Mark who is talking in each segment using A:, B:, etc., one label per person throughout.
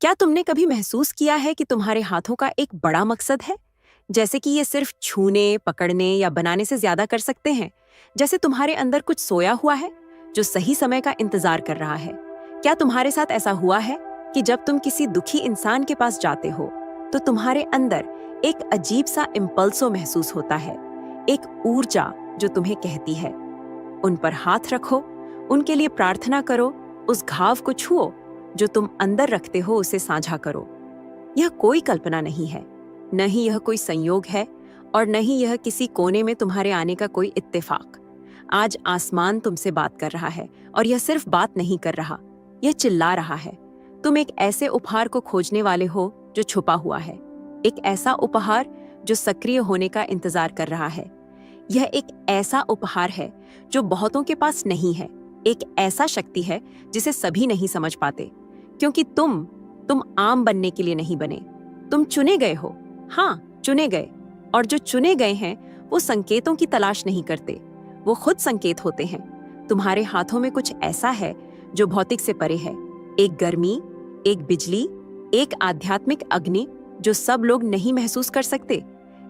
A: क्या तुमने कभी महसूस किया है कि तुम्हारे हाथों का एक बड़ा मकसद है? जैसे कि ये सिर्फ छूने, पकड़ने या बनाने से ज्यादा कर सकते हैं। जैसे तुम्हारे अंदर कुछ सोया हुआ है, जो सही समय का इंतजार कर रहा है। क्या तुम्हारे साथ ऐसा हुआ है कि जब तुम किसी दुखी इंसान के पास जाते हो, तो तुम्हारे अंदर एक अजीब सा इम्पल्सो महसूस होता है, एक ऊर्जा जो तुम्हें कहती है, उन पर हाथ रखो, उनके लिए प्रार्थना करो, उस घाव को छुओ जो तुम अंदर रखते हो, उसे साझा करो। यह कोई कल्पना नहीं है, न ही यह कोई संयोग है, और न ही यह किसी कोने में तुम्हारे आने का कोई इत्तेफाक। आज आसमान तुमसे बात कर रहा है, और यह सिर्फ बात नहीं कर रहा, यह चिल्ला रहा है। तुम एक ऐसे उपहार को खोजने वाले हो जो छुपा हुआ है, एक ऐसा उपहार जो सक्रिय होने का इंतजार कर रहा है। यह एक ऐसा उपहार है जो बहुतों के पास नहीं है, एक ऐसा शक्ति है जिसे सभी नहीं समझ पाते, क्योंकि तुम आम बनने के लिए नहीं बने। तुम चुने गए हो, हाँ चुने गए। और जो चुने गए हैं वो संकेतों की तलाश नहीं करते, वो खुद संकेत होते हैं। तुम्हारे हाथों में कुछ ऐसा है जो भौतिक से परे है, एक गर्मी, एक बिजली, एक आध्यात्मिक अग्नि जो सब लोग नहीं महसूस कर सकते,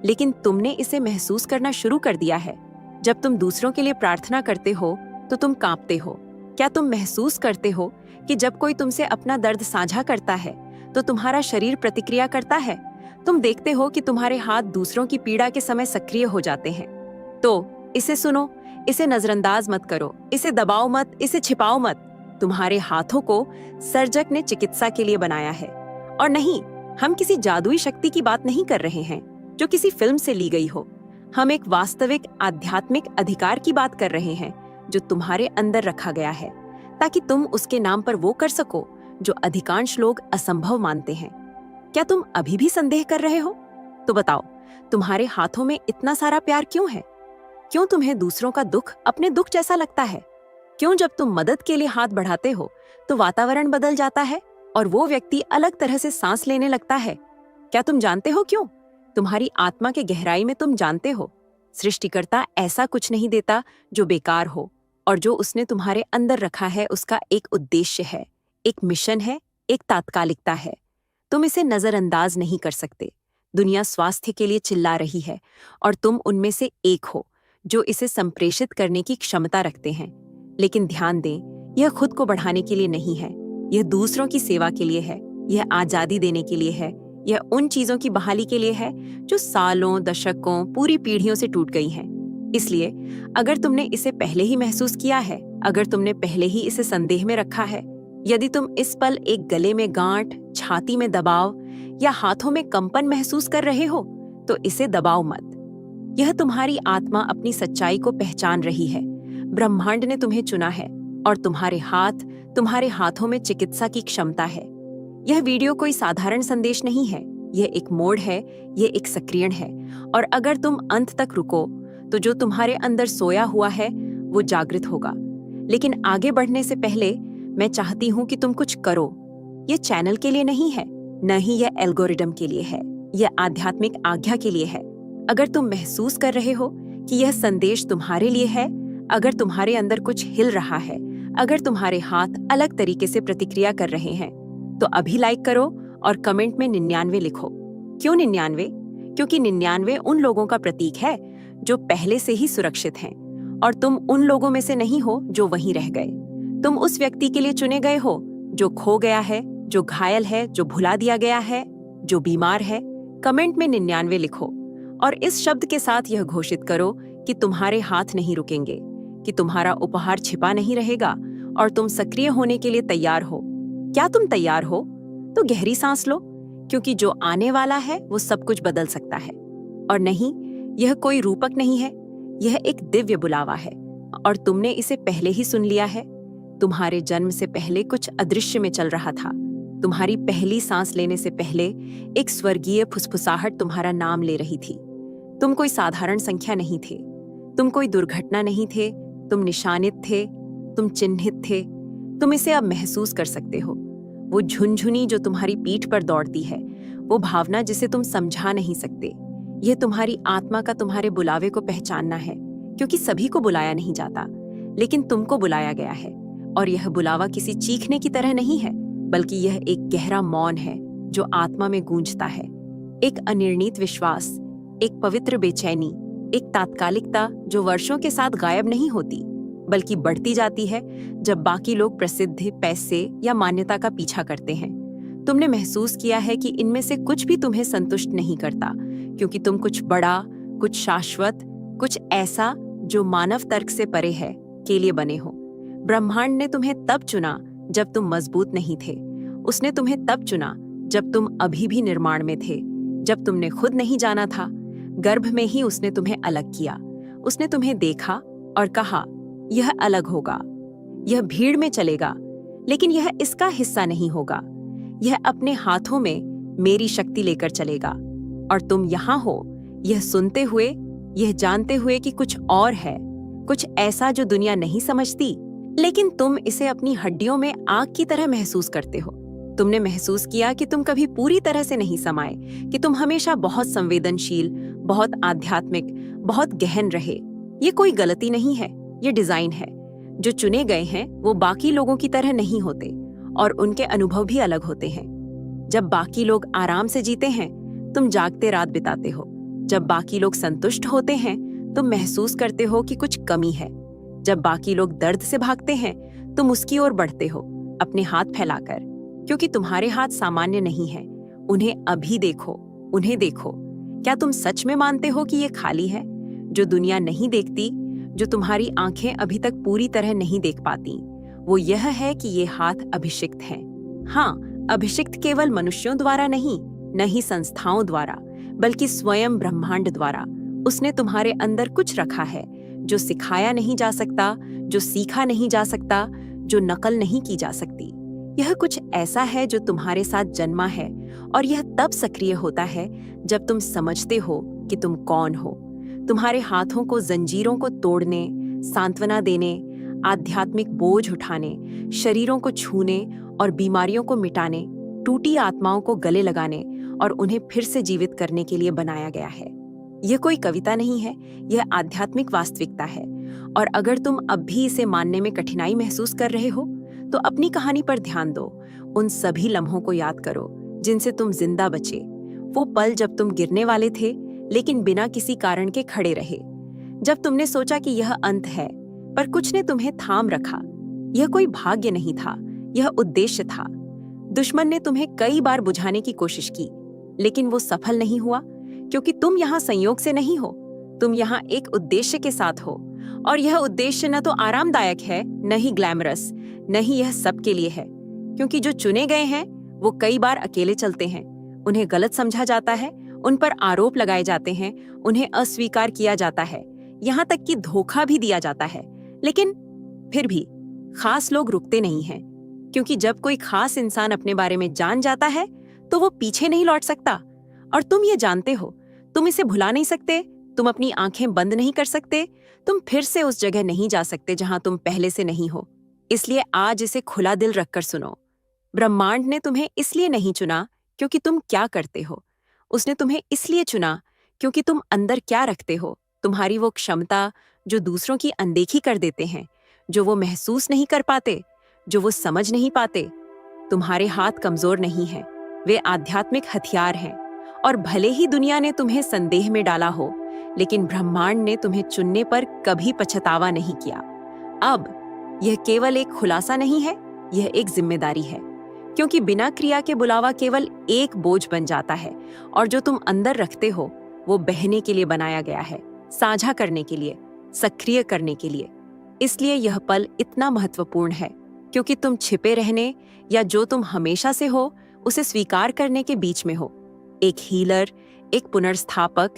A: लेकिन तुमने इसे महसूस करना शुरू कर दिया है। जब तुम दूसरों के लिए प्रार्थना करते हो तो तुम कांपते हो। क्या तुम महसूस करते हो कि जब कोई तुमसे अपना दर्द साझा करता है तो तुम्हारा शरीर प्रतिक्रिया करता है? तुम देखते हो कि तुम्हारे हाथ दूसरों की पीड़ा के समय सक्रिय हो जाते हैं। तो इसे सुनो, इसे नजरअंदाज मत करो, इसे दबाओ मत, इसे छिपाओ मत। तुम्हारे हाथों को सर्जक ने चिकित्सा के लिए बनाया है। और नहीं, हम किसी जादुई शक्ति की बात नहीं कर रहे हैं जो किसी फिल्म से ली गई हो। हम एक वास्तविक आध्यात्मिक अधिकार की बात कर रहे हैं जो तुम्हारे अंदर रखा गया है, ताकि तुम उसके नाम पर वो कर सको जो अधिकांश लोग असंभव मानते हैं। क्या तुम अभी भी संदेह कर रहे हो? तो बताओ, तुम्हारे हाथों में इतना सारा प्यार क्यों है? क्यों तुम्हें दूसरों का दुख अपने दुख जैसा लगता है? क्यों जब तुम मदद के लिए हाथ बढ़ाते हो तो वातावरण बदल जाता है और वो व्यक्ति अलग तरह से सांस लेने लगता है? क्या तुम जानते हो क्यों? तुम्हारी आत्मा के गहराई में तुम जानते हो, सृष्टिकर्ता ऐसा कुछ नहीं देता जो बेकार हो, और जो उसने तुम्हारे अंदर रखा है उसका एक उद्देश्य है, एक मिशन है, एक तात्कालिकता है। तुम इसे नजरअंदाज नहीं कर सकते। दुनिया स्वास्थ्य के लिए चिल्ला रही है, और तुम उनमें से एक हो जो इसे संप्रेषित करने की क्षमता रखते हैं। लेकिन ध्यान दें, यह खुद को बढ़ाने के लिए नहीं है, यह दूसरों की सेवा के लिए है, यह आजादी देने के लिए है, यह उन चीजों की बहाली के लिए है जो सालों, दशकों, पूरी पीढ़ियों से टूट गई हैं। इसलिए अगर तुमने इसे पहले ही महसूस किया है, अगर तुमने पहले ही इसे संदेह में रखा है, यदि तुम इस पल एक गले में गांठ, छाती में दबाव या हाथों में कंपन महसूस कर रहे हो, तो इसे दबाओ मत। यह तुम्हारी आत्मा अपनी सच्चाई को पहचान रही है। ब्रह्मांड ने तुम्हें चुना है, और तुम्हारे हाथों में चिकित्सा की क्षमता है। यह वीडियो कोई साधारण संदेश नहीं है, यह एक मोड़ है, यह एक सक्रियण है। और अगर तुम अंत तक रुको तो जो तुम्हारे अंदर सोया हुआ है वो जागृत होगा। लेकिन आगे बढ़ने से पहले मैं चाहती हूँ कि तुम कुछ करो। यह चैनल के लिए नहीं है, न ही यह एल्गोरिदम के लिए है, यह आध्यात्मिक आज्ञा के लिए है। अगर तुम महसूस कर रहे हो कि यह संदेश तुम्हारे लिए है, अगर तुम्हारे अंदर कुछ हिल रहा है, अगर तुम्हारे हाथ अलग तरीके से प्रतिक्रिया कर रहे हैं, तो अभी लाइक करो और कमेंट में 99 लिखो। क्यों 99? क्योंकि 99 उन लोगों का प्रतीक है जो पहले से ही सुरक्षित हैं, और तुम उन लोगों में से नहीं हो जो वहीं रह गए। तुम उस व्यक्ति के लिए चुने गए हो जो खो गया है, जो घायल है, जो भुला दिया गया है, जो बीमार है। कमेंट में 99 लिखो, और इस शब्द के साथ यह घोषित करो कि तुम्हारे हाथ नहीं रुकेंगे, कि तुम्हारा उपहार छिपा नहीं रहेगा, और तुम सक्रिय होने के लिए तैयार हो। क्या तुम तैयार हो? तो गहरी सांस लो, क्योंकि जो आने वाला है वो सब कुछ बदल सकता है। और नहीं, यह कोई रूपक नहीं है, यह एक दिव्य बुलावा है, और तुमने इसे पहले ही सुन लिया है। तुम्हारे जन्म से पहले कुछ अदृश्य में चल रहा था। तुम्हारी पहली सांस लेने से पहले एक स्वर्गीय फुसफुसाहट तुम्हारा नाम ले रही थी। तुम कोई साधारण संख्या नहीं थे, तुम कोई दुर्घटना नहीं थे, तुम निशानित थे, तुम चिन्हित थे। तुम इसे अब महसूस कर सकते हो। वो झुनझुनी जो तुम्हारी पीठ पर दौड़ती है, वो भावना जिसे तुम समझा नहीं सकते। यह तुम्हारी आत्मा का तुम्हारे बुलावे को पहचानना है, क्योंकि सभी को बुलाया नहीं जाता, लेकिन तुमको बुलाया गया है। और यह बुलावा किसी चीखने की तरह नहीं है, बल्कि यह एक गहरा मौन है जो आत्मा में गूंजता है, एक अनिर्णित विश्वास, एक पवित्र बेचैनी, एक तात्कालिकता जो वर्षों के साथ गायब नहीं होती बल्कि बढ़ती जाती है जब बाकी लोग प्रसिद्धि, पैसे या मान्यता का पीछा करते हैं। तुमने महसूस किया है कि इनमें से कुछ भी तुम्हें संतुष्ट नहीं करता, क्योंकि तुम कुछ बड़ा, कुछ शाश्वत, कुछ ऐसा जो मानव तर्क से परे है के लिए बने हो। ब्रह्मांड ने तुम्हें तब चुना जब तुम मजबूत नहीं थे। उसने तुम्हें तब चुना जब तुम अभी भी निर्माण में थे, जब तुमने खुद नहीं जाना था। गर्भ में ही उसने तुम्हें अलग किया। उसने तुम्हें देखा और कहा, यह अलग होगा, यह भीड़ में चलेगा, लेकिन यह इसका हिस्सा नहीं होगा। यह अपने हाथों में मेरी शक्ति लेकर चलेगा। और तुम यहाँ हो, यह सुनते हुए, यह जानते हुए कि कुछ और है, कुछ ऐसा जो दुनिया नहीं समझती, लेकिन तुम इसे अपनी हड्डियों में आग की तरह महसूस करते हो। तुमने महसूस किया कि तुम कभी पूरी तरह से नहीं समाये, कि तुम हमेशा बहुत संवेदनशील, बहुत आध्यात्मिक, बहुत गहन रहे। ये कोई गलती नहीं है, ये डिजाइन है। जो चुने गए हैं वो बाकी लोगों की तरह नहीं होते और उनके अनुभव भी अलग होते हैं। जब बाकी लोग आराम से जीते हैं, तुम जागते रात बिताते हो। जब बाकी लोग संतुष्ट होते हैं, तुम महसूस करते हो कि कुछ कमी है। जब बाकी लोग दर्द से भागते हैं, तुम उसकी ओर बढ़ते हो, अपने हाथ फैलाकर, क्योंकि तुम्हारे हाथ सामान्य नहीं हैं। उन्हें अभी देखो, उन्हें देखो। क्या तुम सच में मानते हो कि ये खाली है, जो दुनिया नहीं देखती, जो तुम्हारी आंखें अभी तक पूरी तरह नहीं देख पाती? वो यह है कि ये हाथ अभिषिक्त हैं। हाँ, अभिषिक्त केवल मनुष्यों द्वारा नहीं, न ही संस्थाओं द्वारा, बल्कि स्वयं ब्रह्मांड द्वारा। उसने तुम्हारे अंदर कुछ रखा है जो सिखाया नहीं जा सकता, जो सीखा नहीं जा सकता, जो नकल नहीं की जा सकती। यह कुछ ऐसा है जो तुम्हारे साथ जन्मा है, और यह तब सक्रिय होता है जब तुम समझते हो कि तुम कौन हो। तुम्हारे हाथों को जंजीरों को तोड़ने, सांत्वना देने, आध्यात्मिक बोझ उठाने, शरीरों को छूने और बीमारियों को मिटाने, टूटी आत्माओं को गले लगाने और उन्हें फिर से जीवित करने के लिए बनाया गया है। यह कोई कविता नहीं है, यह आध्यात्मिक वास्तविकता है। और अगर तुम अब भी इसे मानने में कठिनाई महसूस कर रहे हो, तो अपनी कहानी पर ध्यान दो। उन सभी लम्हों को याद करो जिनसे तुम जिंदा बचे। वो पल जब तुम गिरने वाले थे, लेकिन बिना किसी कारण के खड़े रहे। जब तुमने सोचा कि यह अंत है, पर कुछ ने तुम्हें थाम रखा। यह कोई भाग्य नहीं था, यह उद्देश्य था। दुश्मन ने तुम्हें कई बार बुझाने की कोशिश की, लेकिन वो सफल नहीं हुआ, क्योंकि तुम यहाँ संयोग से नहीं हो। तुम यहाँ एक उद्देश्य के साथ हो, और यह उद्देश्य न तो आरामदायक है, न ही ग्लैमरस, न ही यह सबके लिए है। क्योंकि जो चुने गए हैं वो कई बार अकेले चलते हैं। उन्हें गलत समझा जाता है, उन पर आरोप लगाए जाते हैं, उन्हें अस्वीकार किया जाता है, यहाँ तक कि धोखा भी दिया जाता है। लेकिन फिर भी खास लोग रुकते नहीं हैं, क्योंकि जब कोई खास इंसान अपने बारे में जान जाता है तो वो पीछे नहीं लौट सकता। और तुम ये जानते हो, तुम इसे भुला नहीं सकते, तुम अपनी आंखें बंद नहीं कर सकते, तुम फिर से उस जगह नहीं जा सकते जहां तुम पहले से नहीं हो। इसलिए आज इसे खुला दिल रखकर सुनो। ब्रह्मांड ने तुम्हें इसलिए नहीं चुना क्योंकि तुम क्या करते हो, उसने तुम्हें इसलिए चुना क्योंकि तुम अंदर क्या रखते हो। तुम्हारी वो क्षमता जो दूसरों की अनदेखी कर देते हैं, जो वो महसूस नहीं कर पाते, जो वो समझ नहीं पाते। तुम्हारे हाथ कमजोर नहीं हैं, वे आध्यात्मिक हथियार हैं। और भले ही दुनिया ने तुम्हें संदेह में डाला हो, लेकिन ब्रह्मांड ने तुम्हें चुनने पर कभी पछतावा नहीं किया। अब यह केवल एक खुलासा नहीं है, यह एक जिम्मेदारी है, क्योंकि बिना क्रिया के बुलावा केवल एक बोझ बन जाता है, और जो तुम अंदर रखते हो वो बहने के लिए बनाया गया है, साझा करने के लिए, सक्रिय करने के लिए। इसलिए यह पल इतना महत्वपूर्ण है, क्योंकि तुम छिपे रहने या जो तुम हमेशा से हो उसे स्वीकार करने के बीच में हो। एक हीलर, एक पुनर्स्थापक,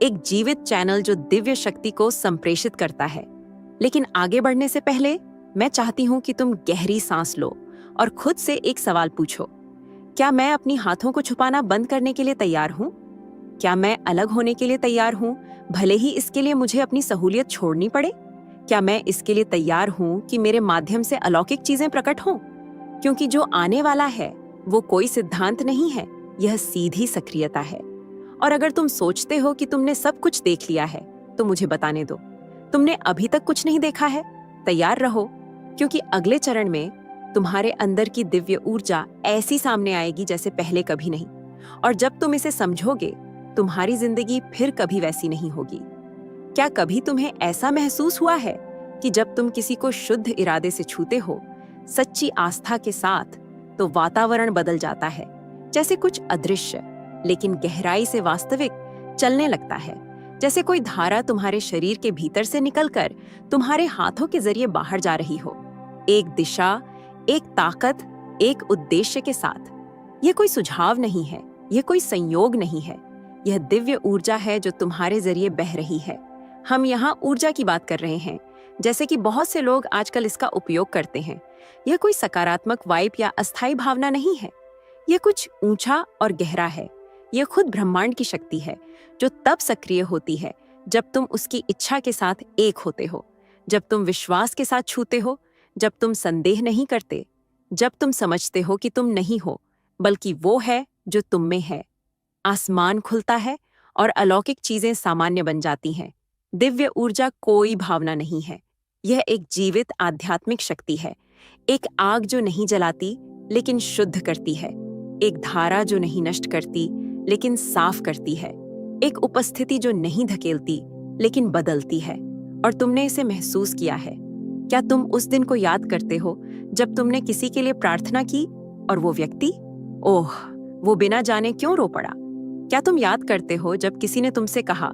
A: एक जीवित चैनल जो दिव्य शक्ति को संप्रेषित करता है। लेकिन आगे बढ़ने से पहले मैं चाहती हूं कि तुम गहरी सांस लो और खुद से एक सवाल पूछो। क्या मैं अपनी हाथों को छुपाना बंद करने के लिए तैयार हूं? क्या मैं अलग होने के लिए तैयार हूं, भले ही इसके लिए मुझे अपनी सहूलियत छोड़नी पड़े? क्या मैं इसके लिए तैयार हूं कि मेरे माध्यम से अलौकिक चीजें प्रकट हों? क्योंकि जो आने वाला है वो कोई सिद्धांत नहीं है, यह सीधी सक्रियता है। और अगर तुम सोचते हो कि तुमने सब कुछ देख लिया है, तो मुझे बताने दो, तुमने अभी तक कुछ नहीं देखा है। तैयार रहो, क्योंकि अगले चरण में तुम्हारे अंदर की दिव्य ऊर्जा ऐसी सामने आएगी जैसे पहले कभी नहीं। और जब तुम इसे समझोगे, तुम्हारी जिंदगी फिर कभी वैसी नहीं होगी। क्या कभी तुम्हें ऐसा महसूस हुआ है कि जब तुम किसी को शुद्ध इरादे से छूते हो, सच्ची आस्था के साथ, तो वातावरण बदल जाता है, जैसे कुछ अदृश्य लेकिन गहराई से वास्तविक चलने लगता है। जैसे कोई धारा तुम्हारे शरीर के भीतर से निकलकर तुम्हारे हाथों के जरिए बाहर जा रही हो, एक दिशा, एक ताकत, एक उद्देश्य के साथ। यह कोई सुझाव नहीं है, यह कोई संयोग नहीं है, यह दिव्य ऊर्जा है जो तुम्हारे जरिए बह रही है। हम यहाँ ऊर्जा की बात कर रहे हैं, जैसे कि बहुत से लोग आजकल इसका उपयोग करते हैं। यह कोई सकारात्मक वाइब या अस्थायी भावना नहीं है, यह कुछ ऊंचा और गहरा है। यह खुद ब्रह्मांड की शक्ति है जो तब सक्रिय होती है जब तुम उसकी इच्छा के साथ एक होते हो, जब तुम विश्वास के साथ छूते हो, जब तुम संदेह नहीं करते, जब तुम समझते हो कि तुम नहीं हो बल्कि वो है जो तुम में है। आसमान खुलता है और अलौकिक चीजें सामान्य बन जाती हैं। दिव्य ऊर्जा कोई भावना नहीं है, यह एक जीवित आध्यात्मिक शक्ति है। एक आग जो नहीं जलाती लेकिन शुद्ध करती है, एक धारा जो नहीं नष्ट करती लेकिन साफ करती है, एक उपस्थिति जो नहीं धकेलती लेकिन बदलती है। और तुमने इसे महसूस किया है। क्या तुम उस दिन को याद करते हो जब तुमने किसी के लिए प्रार्थना की और वो व्यक्ति, ओह, वो बिना जाने क्यों रो पड़ा? क्या तुम याद करते हो जब किसी ने तुमसे कहा,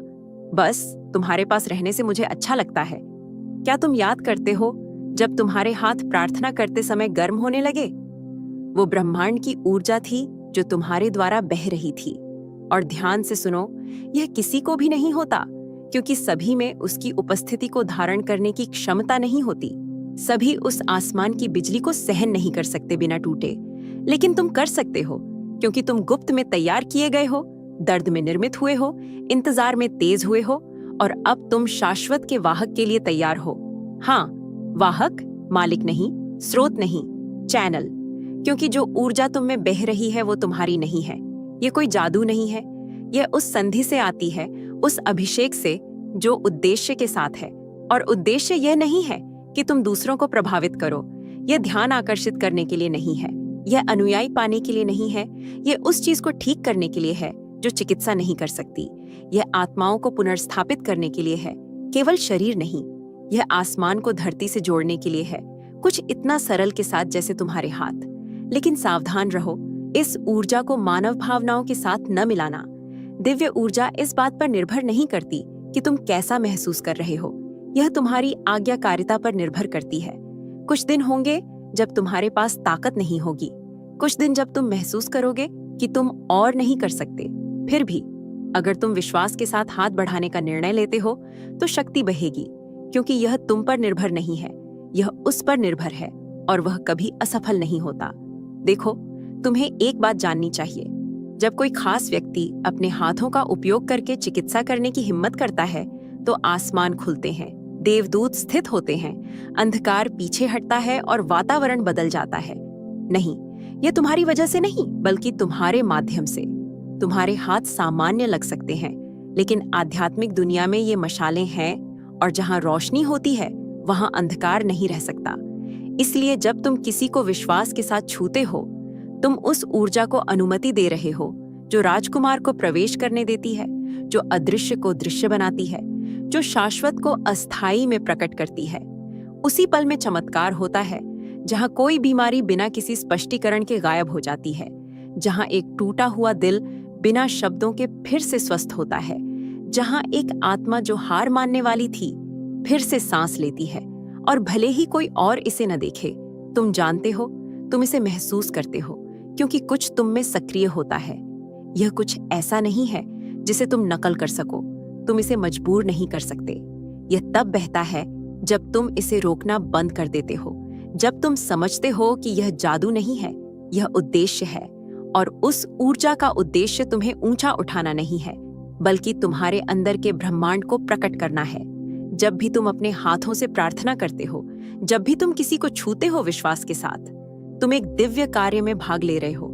A: बस तुम्हारे पास रहने से मुझे अच्छा लगता है? क्या तुम याद करते हो जब तुम्हारे हाथ प्रार्थना करते समय गर्म होने लगे? वो ब्रह्मांड की ऊर्जा थी जो तुम्हारे द्वारा बह रही थी। और ध्यान से सुनो, यह किसी को भी नहीं होता, क्योंकि सभी में उसकी उपस्थिति को धारण करने की क्षमता नहीं होती। सभी उस आसमान की बिजली को सहन नहीं कर सकते बिना टूटे, लेकिन तुम कर सकते हो, क्योंकि तुम गुप्त में तैयार किए गए हो, दर्द में निर्मित हुए हो, इंतजार में तेज हुए हो, और अब तुम शाश्वत के वाहक के लिए तैयार हो। हाँ, वाहक, मालिक नहीं, स्रोत नहीं, चैनल। क्योंकि जो ऊर्जा तुम में बह रही है वो तुम्हारी नहीं है, ये कोई जादू नहीं है, यह उस संधि से आती है, उस अभिषेक से जो उद्देश्य के साथ है। और उद्देश्य यह नहीं है कि तुम दूसरों को प्रभावित करो, यह ध्यान आकर्षित करने के लिए नहीं है, यह अनुयायी पाने के लिए नहीं है, यह उस चीज को ठीक करने के लिए है जो चिकित्सा नहीं कर सकती। यह आत्माओं को पुनर्स्थापित करने के लिए है, केवल शरीर नहीं। यह आसमान को धरती से जोड़ने के लिए है, कुछ इतना सरल के साथ जैसे तुम्हारे हाथ। लेकिन सावधान रहो, इस ऊर्जा को मानव भावनाओं के साथ न मिलाना। दिव्य ऊर्जा इस बात पर निर्भर नहीं करती कि तुम कैसा महसूस कर रहे हो, यह तुम्हारी आज्ञाकारिता पर निर्भर करती है। कुछ दिन होंगे जब तुम्हारे पास ताकत नहीं होगी, कुछ दिन जब तुम महसूस करोगे कि तुम और नहीं कर सकते। फिर भी अगर तुम विश्वास के साथ हाथ बढ़ाने का निर्णय लेते हो तो शक्ति बहेगी, क्योंकि यह तुम पर निर्भर नहीं है, यह उस पर निर्भर है, और वह कभी असफल नहीं होता। देखो, तुम्हें एक बात जाननी चाहिए, जब कोई खास व्यक्ति अपने हाथों का उपयोग करके चिकित्सा करने की हिम्मत करता है तो आसमान खुलते हैं, देवदूत स्थित होते हैं, अंधकार पीछे हटता है और वातावरण बदल जाता है। नहीं, यह तुम्हारी वजह से नहीं, बल्कि तुम्हारे माध्यम से। तुम्हारे हाथ सामान्य लग सकते हैं, लेकिन आध्यात्मिक दुनिया में ये मशालें हैं, और जहां रोशनी होती है वहां अंधकार नहीं रह सकता। इसलिए जब तुम किसी को विश्वास के साथ छूते हो, तुम उस ऊर्जा को अनुमति दे रहे हो जो राजकुमार को प्रवेश करने देती है, जो अदृश्य को दृश्य बनाती है, जो शाश्वत को अस्थायी में प्रकट करती है। उसी पल में चमत्कार होता है जहां कोई बीमारी बिना किसी स्पष्टीकरण के गायब हो जाती है, जहां एक टूटा हुआ दिल बिना शब्दों के फिर से स्वस्थ होता है, जहां एक आत्मा जो हार मानने वाली थी फिर से सांस लेती है। और भले ही कोई और इसे न देखे, तुम जानते हो, तुम इसे महसूस करते हो, क्योंकि कुछ तुम में सक्रिय होता है। यह कुछ ऐसा नहीं है जिसे तुम नकल कर सको, तुम इसे मजबूर नहीं कर सकते। यह तब बहता है जब तुम इसे रोकना बंद कर देते हो, जब तुम समझते हो कि यह जादू नहीं है, यह उद्देश्य है। और उस ऊर्जा का उद्देश्य तुम्हें ऊंचा उठाना नहीं है, बल्कि तुम्हारे अंदर के ब्रह्मांड को प्रकट करना है। जब भी तुम अपने हाथों से प्रार्थना करते हो, जब भी तुम किसी को छूते हो विश्वास के साथ, तुम एक दिव्य कार्य में भाग ले रहे हो,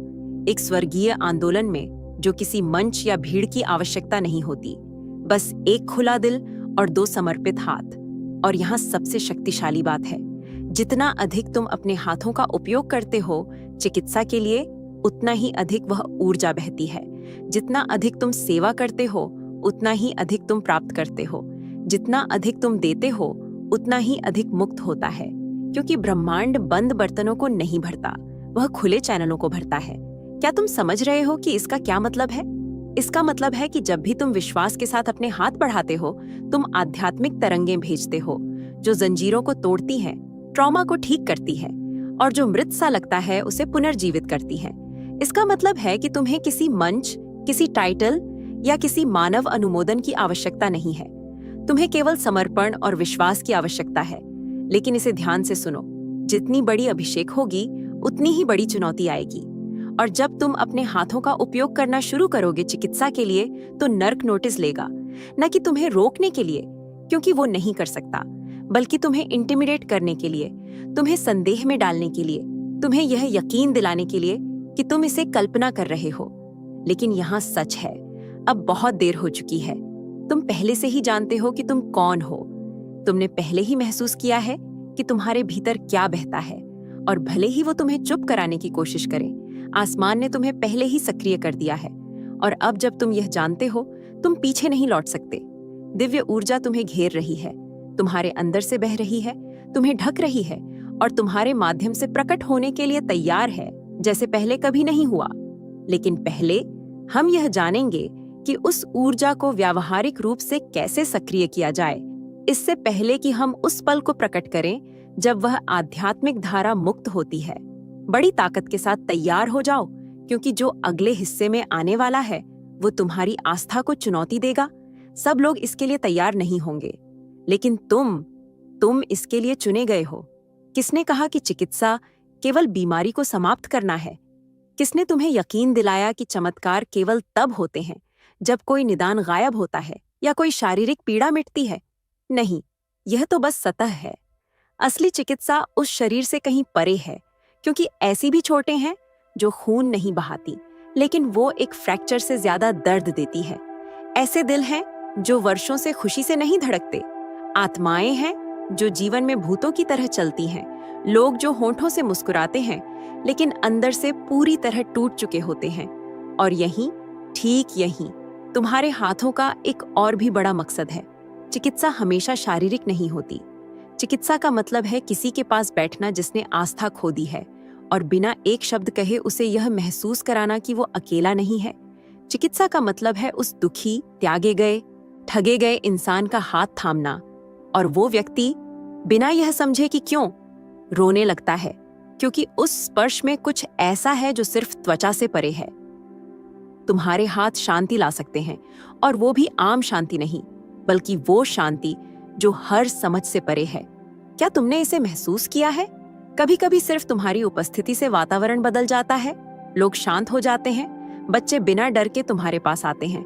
A: एक स्वर्गीय आंदोलन में जो किसी मंच या भीड़ की आवश्यकता नहीं होती, बस एक खुला दिल और दो समर्पित हाथ। और यहाँ सबसे शक्तिशाली बात है, जितना अधिक तुम अपने हाथों का उपयोग करते हो चिकित्सा के लिए, उतना ही अधिक वह ऊर्जा बहती है। जितना अधिक तुम सेवा करते हो उतना ही अधिक तुम प्राप्त करते हो। जितना अधिक तुम देते हो उतना ही अधिक मुक्त होता है, क्योंकि ब्रह्मांड बंद बर्तनों को नहीं भरता, वह खुले चैनलों को भरता है। क्या तुम समझ रहे हो कि इसका क्या मतलब है? इसका मतलब है कि जब भी तुम विश्वास के साथ अपने हाथ बढ़ाते हो, तुम आध्यात्मिक तरंगें भेजते हो जो जंजीरों को तोड़ती हैं, ट्रॉमा को ठीक करती है और जो मृत सा लगता है उसे पुनर्जीवित करती है। इसका मतलब है कि तुम्हें किसी मंच, किसी टाइटल या किसी मानव अनुमोदन की आवश्यकता नहीं है। तुम्हें केवल समर्पण और विश्वास की आवश्यकता है। लेकिन इसे ध्यान से सुनो, जितनी बड़ी अभिषेक होगी उतनी ही बड़ी चुनौती आएगी। और जब तुम अपने हाथों का उपयोग करना शुरू करोगे चिकित्सा के लिए, तो नर्क नोटिस लेगा, न कि तुम्हें रोकने के लिए, क्योंकि वो नहीं कर सकता, बल्कि तुम्हें इंटिमिडेट करने के लिए, तुम्हें संदेह में डालने के लिए, तुम्हें यह यकीन दिलाने के लिए कि तुम इसे कल्पना कर रहे हो। लेकिन यहाँ सच है, अब बहुत देर हो चुकी है। तुम पहले से ही जानते हो कि तुम कौन हो। तुमने पहले ही महसूस किया है कि तुम्हारे भीतर क्या बहता है, और भले ही वो तुम्हें चुप कराने की कोशिश करे, आसमान ने तुम्हें पहले ही सक्रिय कर दिया है। और अब जब तुम यह जानते हो, तुम पीछे नहीं लौट सकते। दिव्य ऊर्जा तुम्हें घेर रही है, तुम्हारे अंदर से बह रही है, तुम्हें ढक रही है और तुम्हारे माध्यम से प्रकट होने के लिए तैयार है, जैसे पहले कभी नहीं हुआ। लेकिन पहले हम यह जानेंगे कि उस ऊर्जा को व्यावहारिक रूप से कैसे सक्रिय किया जाए, इससे पहले कि हम उस पल को प्रकट करें जब वह आध्यात्मिक धारा मुक्त होती है। बड़ी ताकत के साथ तैयार हो जाओ, क्योंकि जो अगले हिस्से में आने वाला है वो तुम्हारी आस्था को चुनौती देगा। सब लोग इसके लिए तैयार नहीं होंगे, लेकिन तुम इसके लिए चुने गए हो। किसने कहा कि चिकित्सा केवल बीमारी को समाप्त करना है? किसने तुम्हें यकीन दिलाया कि चमत्कार केवल तब होते हैं जब कोई निदान गायब होता है या कोई शारीरिक पीड़ा मिटती है? नहीं, यह तो बस सतह है। असली चिकित्सा उस शरीर से कहीं परे है, क्योंकि ऐसी भी चोटें हैं जो खून नहीं बहाती, लेकिन वो एक फ्रैक्चर से ज्यादा दर्द देती है। ऐसे दिल हैं जो वर्षों से खुशी से नहीं धड़कते। आत्माएं हैं जो जीवन में भूतों की तरह चलती हैं। लोग जो होठों से मुस्कुराते हैं लेकिन अंदर से पूरी तरह टूट चुके होते हैं। और ठीक यहीं तुम्हारे हाथों का एक और भी बड़ा मकसद है। चिकित्सा हमेशा शारीरिक नहीं होती। चिकित्सा का मतलब है किसी के पास बैठना जिसने आस्था खो दी है, और बिना एक शब्द कहे उसे यह महसूस कराना कि वो अकेला नहीं है। चिकित्सा का मतलब है उस दुखी, त्यागे गए, ठगे गए इंसान का हाथ थामना, और वो व्यक्ति बिना यह समझे कि क्यों रोने लगता है, क्योंकि उस स्पर्श में कुछ ऐसा है जो सिर्फ त्वचा से परे है। तुम्हारे हाथ शांति ला सकते हैं, और वो भी आम शांति नहीं, बल्कि वो शांति जो हर समझ से परे है। क्या तुमने इसे महसूस किया है? कभी कभी सिर्फ तुम्हारी उपस्थिति से वातावरण बदल जाता है। लोग शांत हो जाते हैं, बच्चे बिना डर के तुम्हारे पास आते हैं,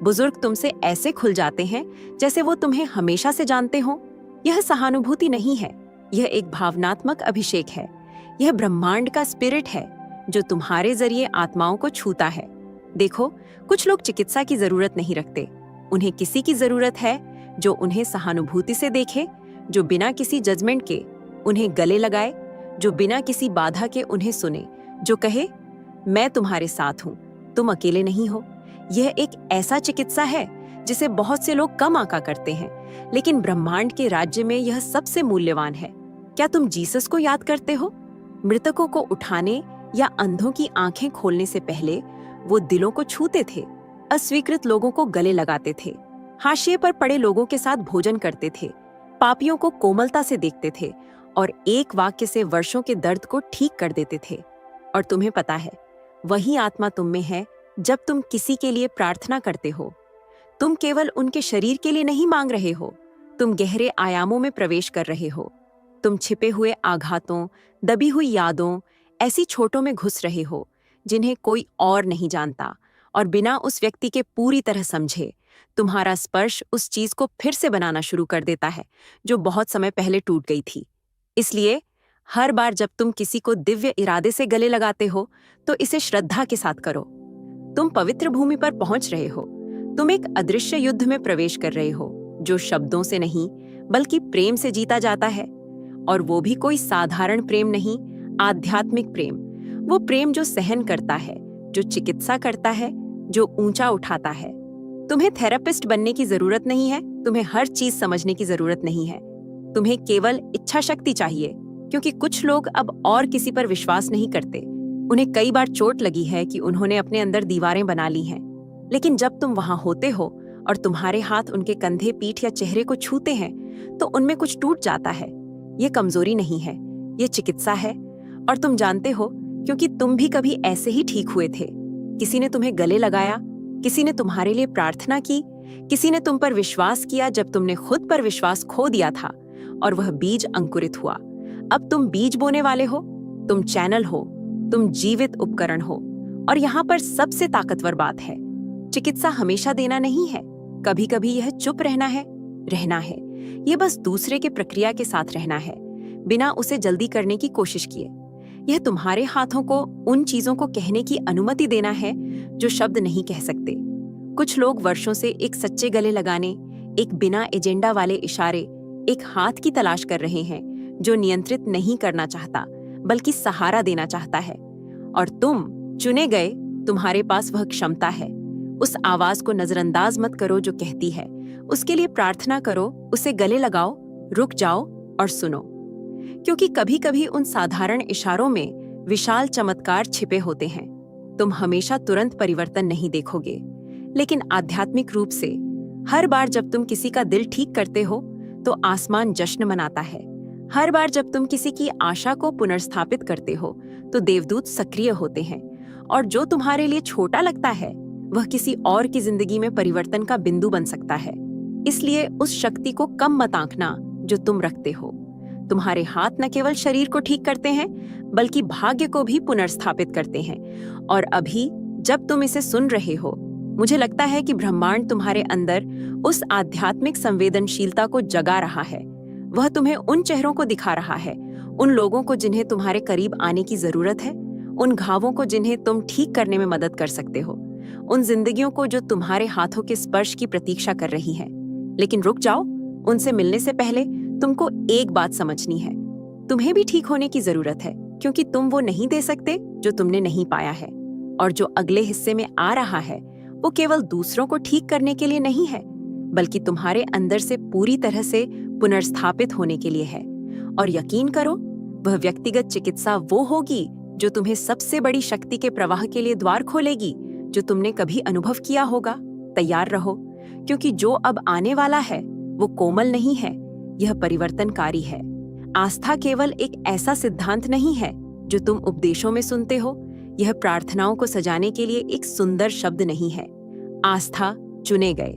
A: बुजुर्ग तुमसे ऐसे खुल जाते हैं जैसे वो तुम्हें हमेशा से जानते हो। यह सहानुभूति नहीं है, यह एक भावनात्मक अभिषेक है। यह ब्रह्मांड का स्पिरिट है जो तुम्हारे जरिए आत्माओं को छूता है। देखो, कुछ लोग चिकित्सा की जरूरत नहीं रखते। उन्हें किसी की जरूरत है जो उन्हें सहानुभूति से देखे, जो बिना किसी जजमेंट के उन्हें गले लगाए, जो बिना किसी बाधा के उन्हें सुने, जो कहे मैं तुम्हारे साथ हूं, तुम अकेले नहीं हो। यह एक ऐसा चिकित्सा है जिसे बहुत से लोग कम आंका करते हैं, लेकिन ब्रह्मांड के राज्य में यह सबसे मूल्यवान है। क्या तुम जीसस को याद करते हो? मृतकों को उठाने या अंधों की आंखें खोलने से पहले वो दिलों को छूते थे, अस्वीकृत लोगों को गले लगाते थे, हाशिए पर पड़े लोगों के साथ भोजन करते थे, पापियों को कोमलता से देखते थे और एक वाक्य से वर्षों के दर्द को ठीक कर देते थे। और तुम्हें पता है, वही आत्मा तुम में है जब तुम किसी के लिए प्रार्थना करते हो। तुम केवल उनके शरीर के लिए नहीं मांग रहे हो, तुम गहरे आयामों में प्रवेश कर रहे हो। तुम छिपे हुए आघातों, दबी हुई यादों, ऐसी छोटों में घुस रहे हो जिन्हें कोई और नहीं जानता, और बिना उस व्यक्ति के पूरी तरह समझे तुम्हारा स्पर्श उस चीज को फिर से बनाना शुरू कर देता है जो बहुत समय पहले टूट गई थी। इसलिए हर बार जब तुम किसी को दिव्य इरादे से गले लगाते हो तो इसे श्रद्धा के साथ करो। तुम पवित्र भूमि पर पहुंच रहे हो। तुम एक अदृश्य युद्ध में प्रवेश कर रहे हो जो शब्दों से नहीं बल्कि प्रेम से जीता जाता है। और वो भी कोई साधारण प्रेम नहीं, आध्यात्मिक प्रेम। वो प्रेम जो सहन करता है, जो चिकित्सा करता है, जो ऊंचा उठाता है। तुम्हें थेरेपिस्ट बनने की जरूरत नहीं है, तुम्हें हर चीज समझने की जरूरत नहीं है। तुम्हें केवल इच्छा शक्ति चाहिए, क्योंकि कुछ लोग अब और किसी पर विश्वास नहीं करते। उन्हें कई बार चोट लगी है कि उन्होंने अपने अंदर दीवारें बना ली हैं। लेकिन जब तुम वहां होते हो और तुम्हारे हाथ उनके कंधे, पीठ या चेहरे को छूते हैं, तो उनमें कुछ टूट जाता है। ये कमजोरी नहीं है, ये चिकित्सा है। और तुम जानते हो, क्योंकि तुम भी कभी ऐसे ही ठीक हुए थे। किसी ने तुम्हें गले लगाया, किसी ने तुम्हारे लिए प्रार्थना की, किसी ने तुम पर विश्वास किया जब तुमने खुद पर विश्वास खो दिया था, और वह बीज अंकुरित हुआ। अब तुम बीज बोने वाले हो, तुम चैनल हो, तुम जीवित उपकरण हो। और यहाँ पर सबसे ताकतवर बात है, चिकित्सा हमेशा देना नहीं है। कभी कभी यह चुप रहना है। ये बस दूसरे के प्रक्रिया के साथ रहना है, बिना उसे जल्दी करने की कोशिश किए। यह तुम्हारे हाथों को उन चीजों को कहने की अनुमति देना है जो शब्द नहीं कह सकते। कुछ लोग वर्षों से एक सच्चे गले लगाने, एक बिना एजेंडा वाले इशारे, एक हाथ की तलाश कर रहे हैं जो नियंत्रित नहीं करना चाहता, बल्कि सहारा देना चाहता है। और तुम चुने गए, तुम्हारे पास वह क्षमता है। उस आवाज को नजरअंदाज मत करो जो कहती है, उसके लिए प्रार्थना करो, उसे गले लगाओ, रुक जाओ और सुनो। क्योंकि कभी कभी उन साधारण इशारों में विशाल चमत्कार छिपे होते हैं। तुम हमेशा तुरंत परिवर्तन नहीं देखोगे, लेकिन आध्यात्मिक रूप से हर बार जब तुम किसी का दिल ठीक करते हो तो आसमान जश्न मनाता है। हर बार जब तुम किसी की आशा को पुनर्स्थापित करते हो तो देवदूत सक्रिय होते हैं, और जो तुम्हारे लिए छोटा लगता है वह किसी और की जिंदगी में परिवर्तन का बिंदु बन सकता है। इसलिए उस शक्ति को कम मत आंकना जो तुम रखते हो। तुम्हारे हाथ न केवल शरीर को ठीक करते हैं, बल्कि भाग्य को भी पुनर्स्थापित करते हैं। और अभी जब तुम इसे सुन रहे हो, मुझे लगता है कि ब्रह्मांड तुम्हारे अंदर उस आध्यात्मिक संवेदनशीलता को जगा रहा है। वह तुम्हें उन चेहरों को दिखा रहा है, उन लोगों को जिन्हें तुम्हारे करीब आने की जरूरत है, उन घावों को जिन्हें तुम ठीक करने में मदद कर सकते हो, उन जिंदगियों को जो तुम्हारे हाथों के स्पर्श की प्रतीक्षा कर रही है। लेकिन रुक जाओ, उनसे मिलने से पहले तुमको एक बात समझनी है। तुम्हें भी ठीक होने की जरूरत है, क्योंकि तुम वो नहीं दे सकते जो तुमने नहीं पाया है। और जो अगले हिस्से में आ रहा है वो केवल दूसरों को ठीक करने के लिए नहीं है, बल्कि तुम्हारे अंदर से पूरी तरह से पुनर्स्थापित होने के लिए है। और यकीन करो, वह व्यक्तिगत चिकित्सा वो होगी जो तुम्हें सबसे बड़ी शक्ति के प्रवाह के लिए द्वार खोलेगी जो तुमने कभी अनुभव किया होगा। तैयार रहो, क्योंकि जो अब आने वाला है वो कोमल नहीं है, यह परिवर्तनकारी है। आस्था केवल एक ऐसा सिद्धांत नहीं है जो तुम उपदेशों में सुनते हो। यह प्रार्थनाओं को सजाने के लिए एक सुंदर शब्द नहीं है। आस्था चुने गए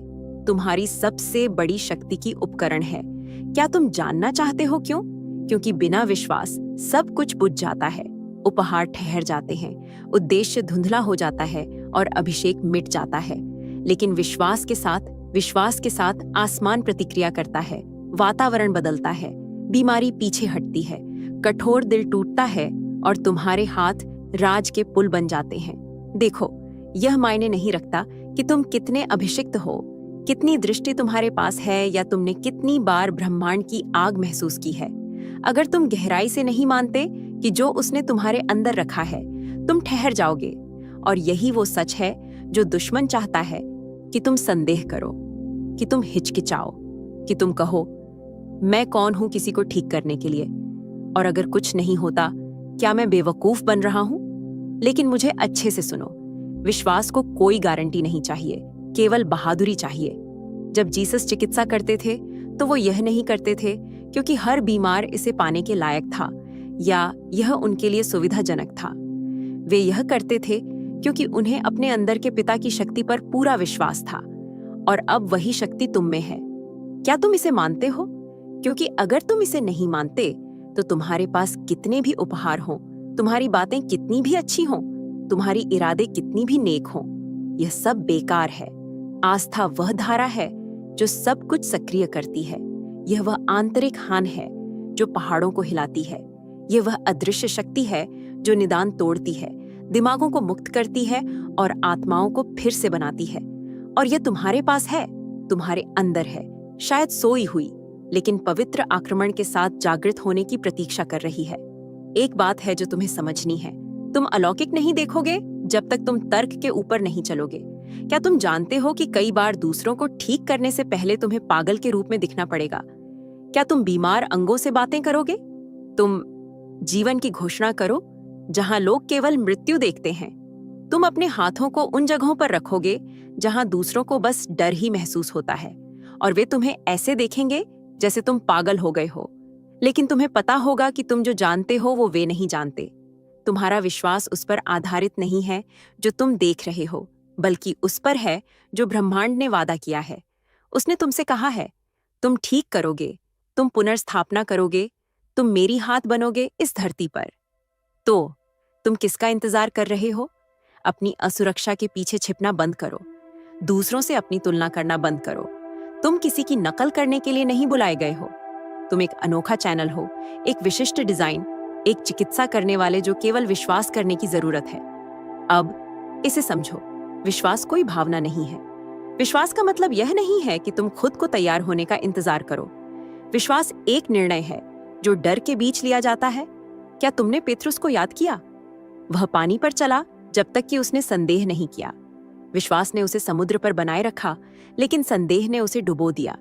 A: तुम्हारी सबसे बड़ी शक्ति की उपकरण है। क्या तुम जानना चाहते हो क्यों? क्योंकि बिना विश्वास सब कुछ बुझ जाता है, उपहार ठहर जाते हैं, उद्देश्य धुंधला हो जाता है और अभिषेक मिट जाता है। लेकिन विश्वास के साथ आसमान प्रतिक्रिया करता है, वातावरण बदलता है, बीमारी पीछे हटती है, कठोर दिल टूटता है और तुम्हारे हाथ राज के पुल बन जाते हैं। देखो, यह मायने नहीं रखता कि तुम कितने अभिषिक्त हो, कितनी दृष्टि तुम्हारे पास है या तुमने कितनी बार ब्रह्मांड की आग महसूस की है। अगर तुम गहराई से नहीं मानते कि जो उसने तुम्हारे अंदर रखा है, तुम ठहर जाओगे। और यही वो सच है जो दुश्मन चाहता है कि तुम संदेह करो, कि तुम हिचकिचाओ, कि तुम कहो मैं कौन हूं किसी को ठीक करने के लिए, और अगर कुछ नहीं होता क्या मैं बेवकूफ बन रहा हूं? लेकिन मुझे अच्छे से सुनो, विश्वास को कोई गारंटी नहीं चाहिए, केवल बहादुरी चाहिए। जब जीसस चिकित्सा करते थे तो वो यह नहीं करते थे क्योंकि हर बीमार इसे पाने के लायक था या यह उनके लिए सुविधाजनक था। वे यह करते थे क्योंकि उन्हें अपने अंदर के पिता की शक्ति पर पूरा विश्वास था, और अब वही शक्ति तुम में है। क्या तुम इसे मानते हो? क्योंकि अगर तुम इसे नहीं मानते तो तुम्हारे पास कितने भी उपहार हों, तुम्हारी बातें कितनी भी अच्छी हों, तुम्हारी इरादे कितनी भी नेक हों, यह सब बेकार है। आस्था वह धारा है जो सब कुछ सक्रिय करती है। यह वह आंतरिक हान है जो पहाड़ों को हिलाती है। यह वह अदृश्य शक्ति है जो निदान तोड़ती है, दिमागों को मुक्त करती है और आत्माओं को फिर से बनाती है। और यह तुम्हारे पास है, तुम्हारे अंदर है, शायद सोई हुई, लेकिन पवित्र आक्रमण के साथ जागृत होने की प्रतीक्षा कर रही है। एक बात है जो तुम्हें समझनी है, तुम अलौकिक नहीं देखोगे जब तक तुम तर्क के ऊपर नहीं चलोगे। क्या तुम जानते हो कि कई बार दूसरों को ठीक करने से पहले तुम्हें पागल के रूप में दिखना पड़ेगा? क्या तुम बीमार अंगों से बातें करोगे? तुम जीवन की घोषणा करो जहां लोग केवल मृत्यु देखते हैं। तुम अपने हाथों को उन जगहों पर रखोगे जहां दूसरों को बस डर ही महसूस होता है, और वे तुम्हें ऐसे देखेंगे जैसे तुम पागल हो गए हो। लेकिन तुम्हें पता होगा कि तुम जो जानते हो वो वे नहीं जानते। तुम्हारा विश्वास उस पर आधारित नहीं है जो तुम देख रहे हो, बल्कि उस पर है जो ब्रह्मांड ने वादा किया है। उसने तुमसे कहा है, तुम ठीक करोगे, तुम पुनर्स्थापना करोगे, तुम मेरी हाथ बनोगे इस धरती पर। तो तुम किसका इंतजार कर रहे हो? अपनी असुरक्षा के पीछे छिपना बंद करो। दूसरों से अपनी तुलना करना बंद करो। तुम किसी की नकल करने के लिए नहीं बुलाए गए हो। तुम एक अनोखा चैनल हो, एक विशिष्ट डिजाइन, एक चिकित्सा करने वाले जो केवल विश्वास करने की जरूरत है। अब इसे समझो, विश्वास कोई भावना नहीं है। विश्वास का मतलब यह नहीं है कि तुम खुद को तैयार होने का इंतजार करो। विश्वास एक निर्णय है जो डर के बीच लिया जाता है। क्या तुमने पेत्रुस को याद किया? वह पानी पर चला जब तक कि उसने संदेह नहीं किया। विश्वास ने उसे समुद्र पर बनाए रखा, लेकिन संदेह ने उसे डुबो दिया।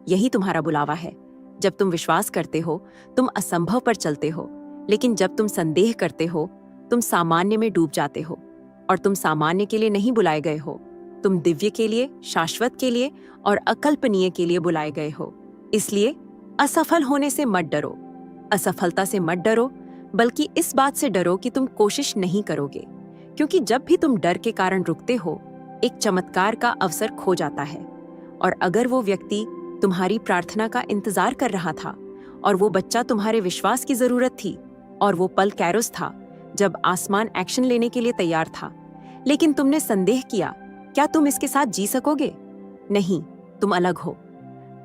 A: यही तुम्हारा बुलावा है। जब तुम विश्वास करते हो, तुम असंभव पर चलते हो, लेकिन जब तुम संदेह करते हो, तुम सामान्य में डूब जाते हो। और तुम सामान्य के लिए नहीं बुलाए गए हो, तुम दिव्य के लिए, शाश्वत के लिए और अकल्पनीय के लिए बुलाए गए हो। इसलिए असफल होने से मत डरो, असफलता से मत डरो, बल्कि इस बात से डरो कि तुम कोशिश नहीं करोगे। क्योंकि जब भी तुम डर के कारण रुकते हो, एक चमत्कार का अवसर खो जाता है। और अगर वो व्यक्ति तुम्हारी प्रार्थना का इंतजार कर रहा था, और वो बच्चा तुम्हारे विश्वास की जरूरत थी, और वो पल कैरोस था जब आसमान एक्शन लेने के लिए तैयार था, लेकिन तुमने संदेह किया, क्या तुम इसके साथ जी सकोगे? नहीं, तुम अलग हो।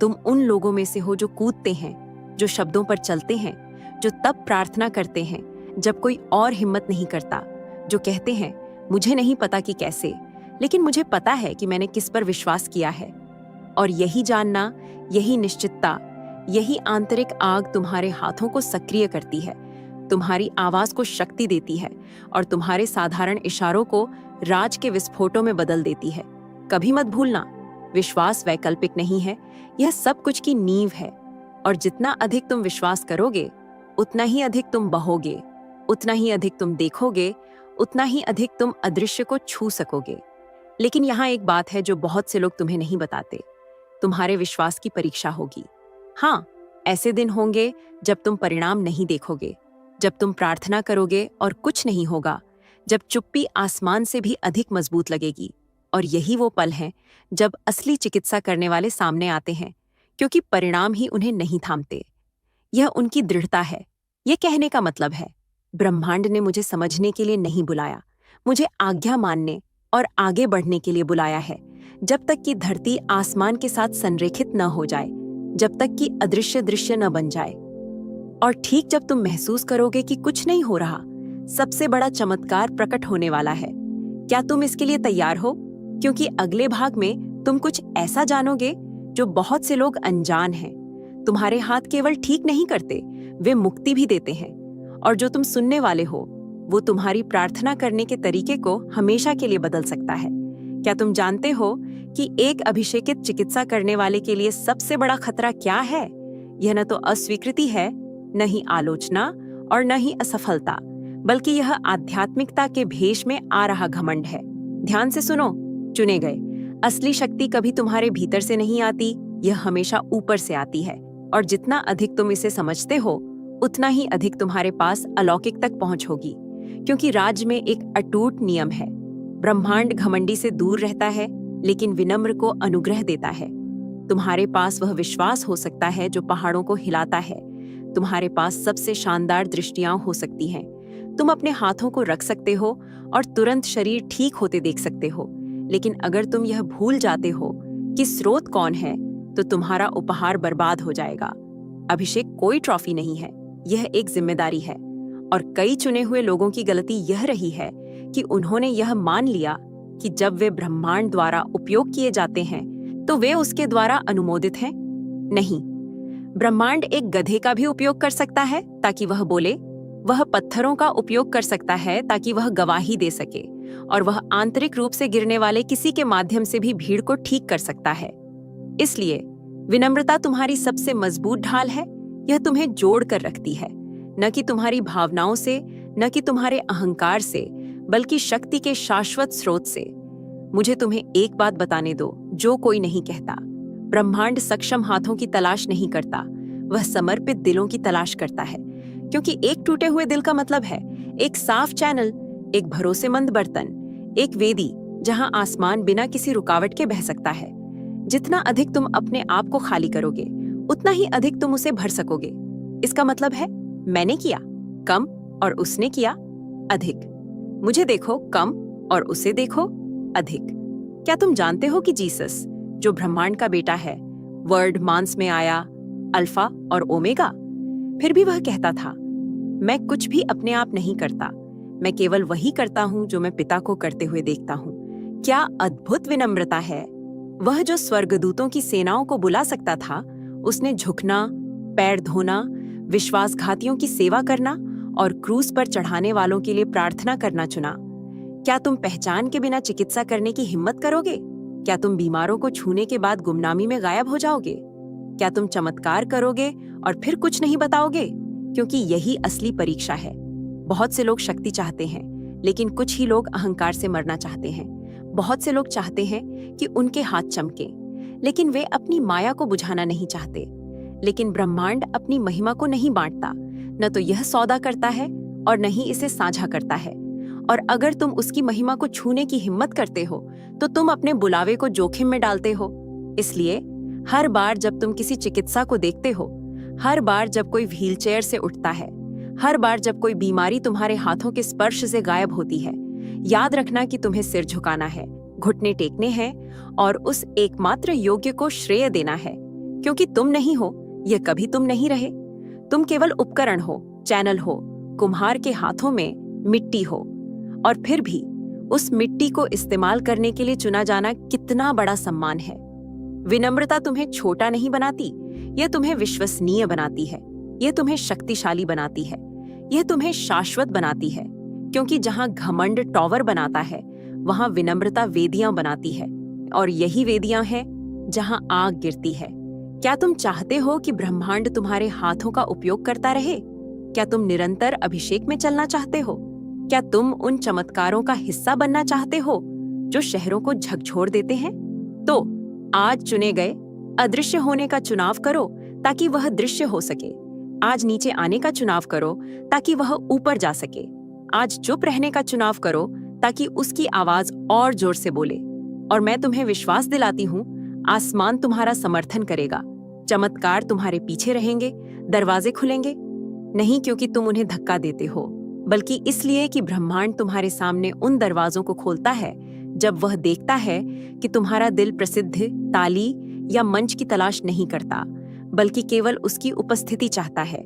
A: तुम उन लोगों में से हो जो कूदते हैं, जो शब्दों पर चलते हैं, जो तब प्रार्थना करते हैं जब कोई और हिम्मत नहीं करता, जो कहते हैं, मुझे नहीं पता कि कैसे, लेकिन मुझे पता है कि मैंने किस पर विश्वास किया है। और यही जानना, यही निश्चितता, यही आंतरिक आग तुम्हारे हाथों को सक्रिय करती है, तुम्हारी आवाज को शक्ति देती है और तुम्हारे साधारण इशारों को राज के विस्फोटों में बदल देती है। कभी मत भूलना, विश्वास वैकल्पिक नहीं है, यह सब कुछ की नींव है। और जितना अधिक तुम विश्वास करोगे, उतना ही अधिक तुम बहोगे, उतना ही अधिक तुम देखोगे, उतना ही अधिक तुम अदृश्य को छू सकोगे। लेकिन यहाँ एक बात है जो बहुत से लोग तुम्हें नहीं बताते। तुम्हारे विश्वास की परीक्षा होगी। हाँ, ऐसे दिन होंगे जब तुम परिणाम नहीं देखोगे, जब तुम प्रार्थना करोगे और कुछ नहीं होगा, जब चुप्पी आसमान से भी अधिक मजबूत लगेगी। और यही वो पल हैं जब असली चिकित्सा करने वाले सामने आते हैं, क्योंकि परिणाम ही उन्हें नहीं थामते। यह उनकी दृढ़ता है। यह कहने का मतलब है, ब्रह्मांड ने मुझे समझने के लिए नहीं बुलाया, मुझे आज्ञा मानने और आगे बढ़ने के लिए बुलाया है। जब तक कि धरती आसमान के साथ संरेखित न हो जाए, जब तक कि अदृश्य दृश्य न बन जाए। और ठीक जब तुम महसूस करोगे कि कुछ नहीं हो रहा, सबसे बड़ा चमत्कार प्रकट होने वाला है। क्या तुम इसके लिए तैयार हो? क्योंकि अगले भाग में तुम कुछ ऐसा जानोगे जो बहुत से लोग अनजान हैं। तुम्हारे हाथ केवल ठीक नहीं करते, वे मुक्ति भी देते हैं। और जो तुम सुनने वाले हो, वो तुम्हारी प्रार्थना करने के तरीके को हमेशा के लिए बदल सकता है। क्या तुम जानते हो कि एक अभिषेकित चिकित्सा करने वाले के लिए सबसे बड़ा खतरा क्या है? यह न तो अस्वीकृति है, न ही आलोचना और न ही असफलता, बल्कि यह आध्यात्मिकता के भेष में आ रहा घमंड है। ध्यान से सुनो, चुने गए, असली शक्ति कभी तुम्हारे भीतर से नहीं आती, यह हमेशा ऊपर से आती है। और जितना अधिक तुम इसे समझते हो, उतना ही अधिक तुम्हारे पास अलौकिक तक पहुंच होगी। क्योंकि राज में एक अटूट नियम है, ब्रह्मांड घमंडी से दूर रहता है, लेकिन विनम्र को अनुग्रह देता है। तुम्हारे पास वह विश्वास हो सकता है जो पहाड़ों को हिलाता है। तुम्हारे पास सबसे शानदार दृष्टियां हो सकती हैं। तुम अपने हाथों को रख सकते हो और तुरंत शरीर ठीक होते देख सकते हो। लेकिन अगर तुम यह भूल जाते हो कि स्रोत कौन है, तो तुम्हारा उपहार बर्बाद हो जाएगा। अभिषेक कोई ट्रॉफी नहीं है, यह एक जिम्मेदारी है। और कई चुने हुए लोगों की गलती यह रही है कि उन्होंने यह मान लिया कि जब वे ब्रह्मांड द्वारा उपयोग किए जाते हैं तो वे उसके द्वारा अनुमोदित हैं। नहीं, ब्रह्मांड एक गधे का भी उपयोग कर सकता है ताकि वह बोले, वह पत्थरों का उपयोग कर सकता है ताकि वह गवाही दे सके, और वह आंतरिक रूप से गिरने वाले किसी के माध्यम से भी भीड़ को ठीक कर सकता है। इसलिए विनम्रता तुम्हारी सबसे मजबूत ढाल है। यह तुम्हें जोड़ कर रखती है, न कि तुम्हारी भावनाओं से, न कि तुम्हारे अहंकार से, बल्कि शक्ति के शाश्वत स्रोत से। मुझे तुम्हें एक बात बताने दो जो कोई नहीं कहता। ब्रह्मांड सक्षम हाथों की तलाश नहीं करता, वह समर्पित दिलों की तलाश करता है। क्योंकि एक टूटे हुए दिल का मतलब है एक साफ चैनल, एक भरोसेमंद बर्तन, एक वेदी जहां आसमान बिना किसी रुकावट के बह सकता है। जितना अधिक तुम अपने आप को खाली करोगे, उतना ही अधिक तुम उसे भर सकोगे। इसका मतलब है मैंने किया कम और उसने किया अधिक। मुझे देखो कम और उसे देखो अधिक। क्या तुम जानते हो कि जीसस, जो ब्रह्मांड का बेटा है, वर्ड मांस में आया, अल्फा और ओमेगा, फिर भी वह कहता था, मैं कुछ भी अपने आप नहीं करता, मैं केवल वही करता हूं जो मैं पिता को करते हुए देखता हूं। क्या अद्भुत विनम्रता है। वह जो स्वर्गदूतों की सेनाओं को बुला सकता था, उसने झुकना, पैर धोना, विश्वासघातियों की सेवा करना और क्रूस पर चढ़ाने वालों के लिए प्रार्थना करना चुना। क्या तुम पहचान के बिना चिकित्सा करने की हिम्मत करोगे? क्या तुम बीमारों को छूने के बाद गुमनामी में गायब हो जाओगे? क्या तुम चमत्कार करोगे और फिर कुछ नहीं बताओगे? क्योंकि यही असली परीक्षा है। बहुत से लोग शक्ति चाहते हैं, लेकिन कुछ ही लोग अहंकार से मरना चाहते हैं। बहुत से लोग चाहते हैं कि उनके हाथ चमके, लेकिन वे अपनी माया को बुझाना नहीं चाहते। लेकिन ब्रह्मांड अपनी महिमा को नहीं बांटता, न तो यह सौदा करता है और न ही इसे साझा करता है। और अगर तुम उसकी महिमा को छूने की हिम्मत करते हो, तो तुम अपने बुलावे को जोखिम में डालते हो। इसलिए हर बार जब तुम किसी चिकित्सा को देखते हो, हर बार जब कोई व्हीलचेयर से उठता है, हर बार जब कोई बीमारी तुम्हारे हाथों के स्पर्श से गायब होती है, याद रखना कि तुम्हें सिर झुकाना है, घुटने टेकने हैं और उस एकमात्र योग्य को श्रेय देना है। क्योंकि तुम नहीं हो, यह कभी तुम नहीं रहे। तुम केवल उपकरण हो, चैनल हो, कुम्हार के हाथों में मिट्टी हो। और फिर भी उस मिट्टी को इस्तेमाल करने के लिए चुना जाना कितना बड़ा सम्मान है। विनम्रता तुम्हें छोटा नहीं बनाती, यह तुम्हें विश्वसनीय बनाती है, यह तुम्हें शक्तिशाली बनाती है, यह तुम्हें शाश्वत बनाती है। क्योंकि जहां घमंड टॉवर बनाता है, वहां विनम्रता वेदियां बनाती है, और यही वेदियां हैं जहां आग गिरती है। क्या तुम चाहते हो कि ब्रह्मांड तुम्हारे हाथों का उपयोग करता रहे? क्या तुम निरंतर अभिषेक में चलना चाहते हो? क्या तुम उन चमत्कारों का हिस्सा बनना चाहते हो जो शहरों को झकझोर देते हैं? तो आज चुने गए अदृश्य होने का चुनाव करो ताकि वह दृश्य हो सके। आज नीचे आने का चुनाव करो ताकि वह ऊपर जा सके। आज चुप रहने का चुनाव करो ताकि उसकी आवाज और जोर से बोले। और मैं तुम्हें विश्वास दिलाती हूँ, आसमान तुम्हारा समर्थन करेगा, चमत्कार तुम्हारे पीछे रहेंगे, दरवाजे खुलेंगे, नहीं क्योंकि तुम उन्हें धक्का देते हो, बल्कि इसलिए कि ब्रह्मांड तुम्हारे सामने उन दरवाजों को खोलता है जब वह देखता है कि तुम्हारा दिल प्रसिद्ध, ताली या मंच की तलाश नहीं करता, बल्कि केवल उसकी उपस्थिति चाहता है।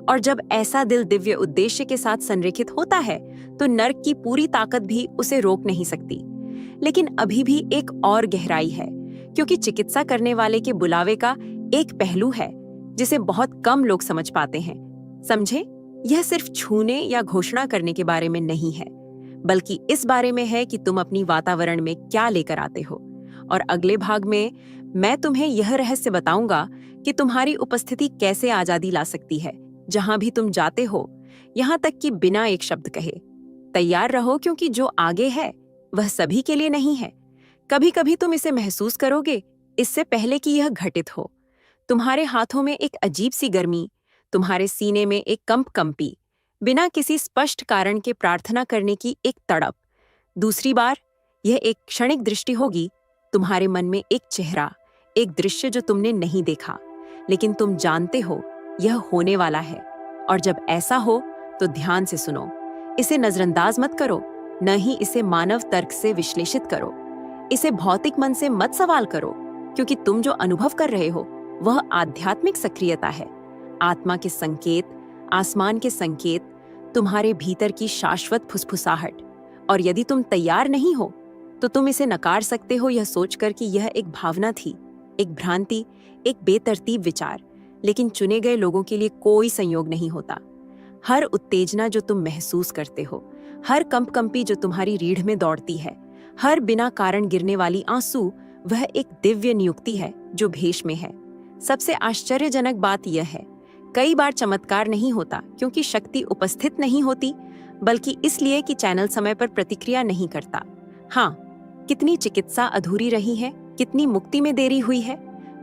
A: और जब ऐसा दिल दिव्य उद्देश्य के साथ संरेखित होता है, तो नर्क की पूरी ताकत भी उसे रोक नहीं सकती। लेकिन अभी भी एक और गहराई है, क्योंकि चिकित्सा करने वाले के बुलावे का एक पहलू है जिसे बहुत कम लोग समझ पाते हैं। समझे, यह सिर्फ छूने या घोषणा करने के बारे में नहीं है, बल्कि इस बारे में है कि तुम अपनी वातावरण में क्या लेकर आते हो। और अगले भाग में मैं तुम्हें यह रहस्य बताऊंगा कि तुम्हारी उपस्थिति कैसे आजादी ला सकती है जहां भी तुम जाते हो, यहां तक कि बिना एक शब्द कहे। तैयार रहो, क्योंकि जो आगे है वह सभी के लिए नहीं है। कभी कभी तुम इसे महसूस करोगे इससे पहले कि यह घटित हो। तुम्हारे हाथों में एक अजीब सी गर्मी, तुम्हारे सीने में एक कंपी, बिना किसी स्पष्ट कारण के प्रार्थना करने की एक तड़प। दूसरी बार यह एक क्षणिक दृष्टि होगी, तुम्हारे मन में एक चेहरा, एक दृश्य जो तुमने नहीं देखा, लेकिन तुम जानते हो यह होने वाला है। और जब ऐसा हो तो ध्यान से सुनो, इसे नजरअंदाज मत करो, न ही इसे मानव तर्क से विश्लेषित करो, इसे भौतिक मन से मत सवाल करो, क्योंकि तुम जो अनुभव कर रहे हो वह आध्यात्मिक सक्रियता है, आत्मा के संकेत, आसमान के संकेत, तुम्हारे भीतर की शाश्वत फुसफुसाहट। और यदि तुम तैयार नहीं हो तो तुम इसे नकार सकते हो, यह सोचकर कि यह एक भावना थी, एक भ्रांति, एक बेतरतीब विचार। लेकिन चुने गए लोगों के लिए कोई संयोग नहीं होता। हर उत्तेजना जो तुम महसूस करते हो, हर कंपकंपी जो तुम्हारी रीढ़ में दौड़ती है, हर बिना कारण गिरने वाली आंसू, वह एक दिव्य नियुक्ति है जो भेष में है। सबसे आश्चर्यजनक बात यह है, कई बार चमत्कार नहीं होता क्योंकि शक्ति उपस्थित नहीं होती, बल्कि इसलिए कि चैनल समय पर प्रतिक्रिया नहीं करता। हाँ, कितनी चिकित्सा अधूरी रही है, कितनी मुक्ति में देरी हुई है,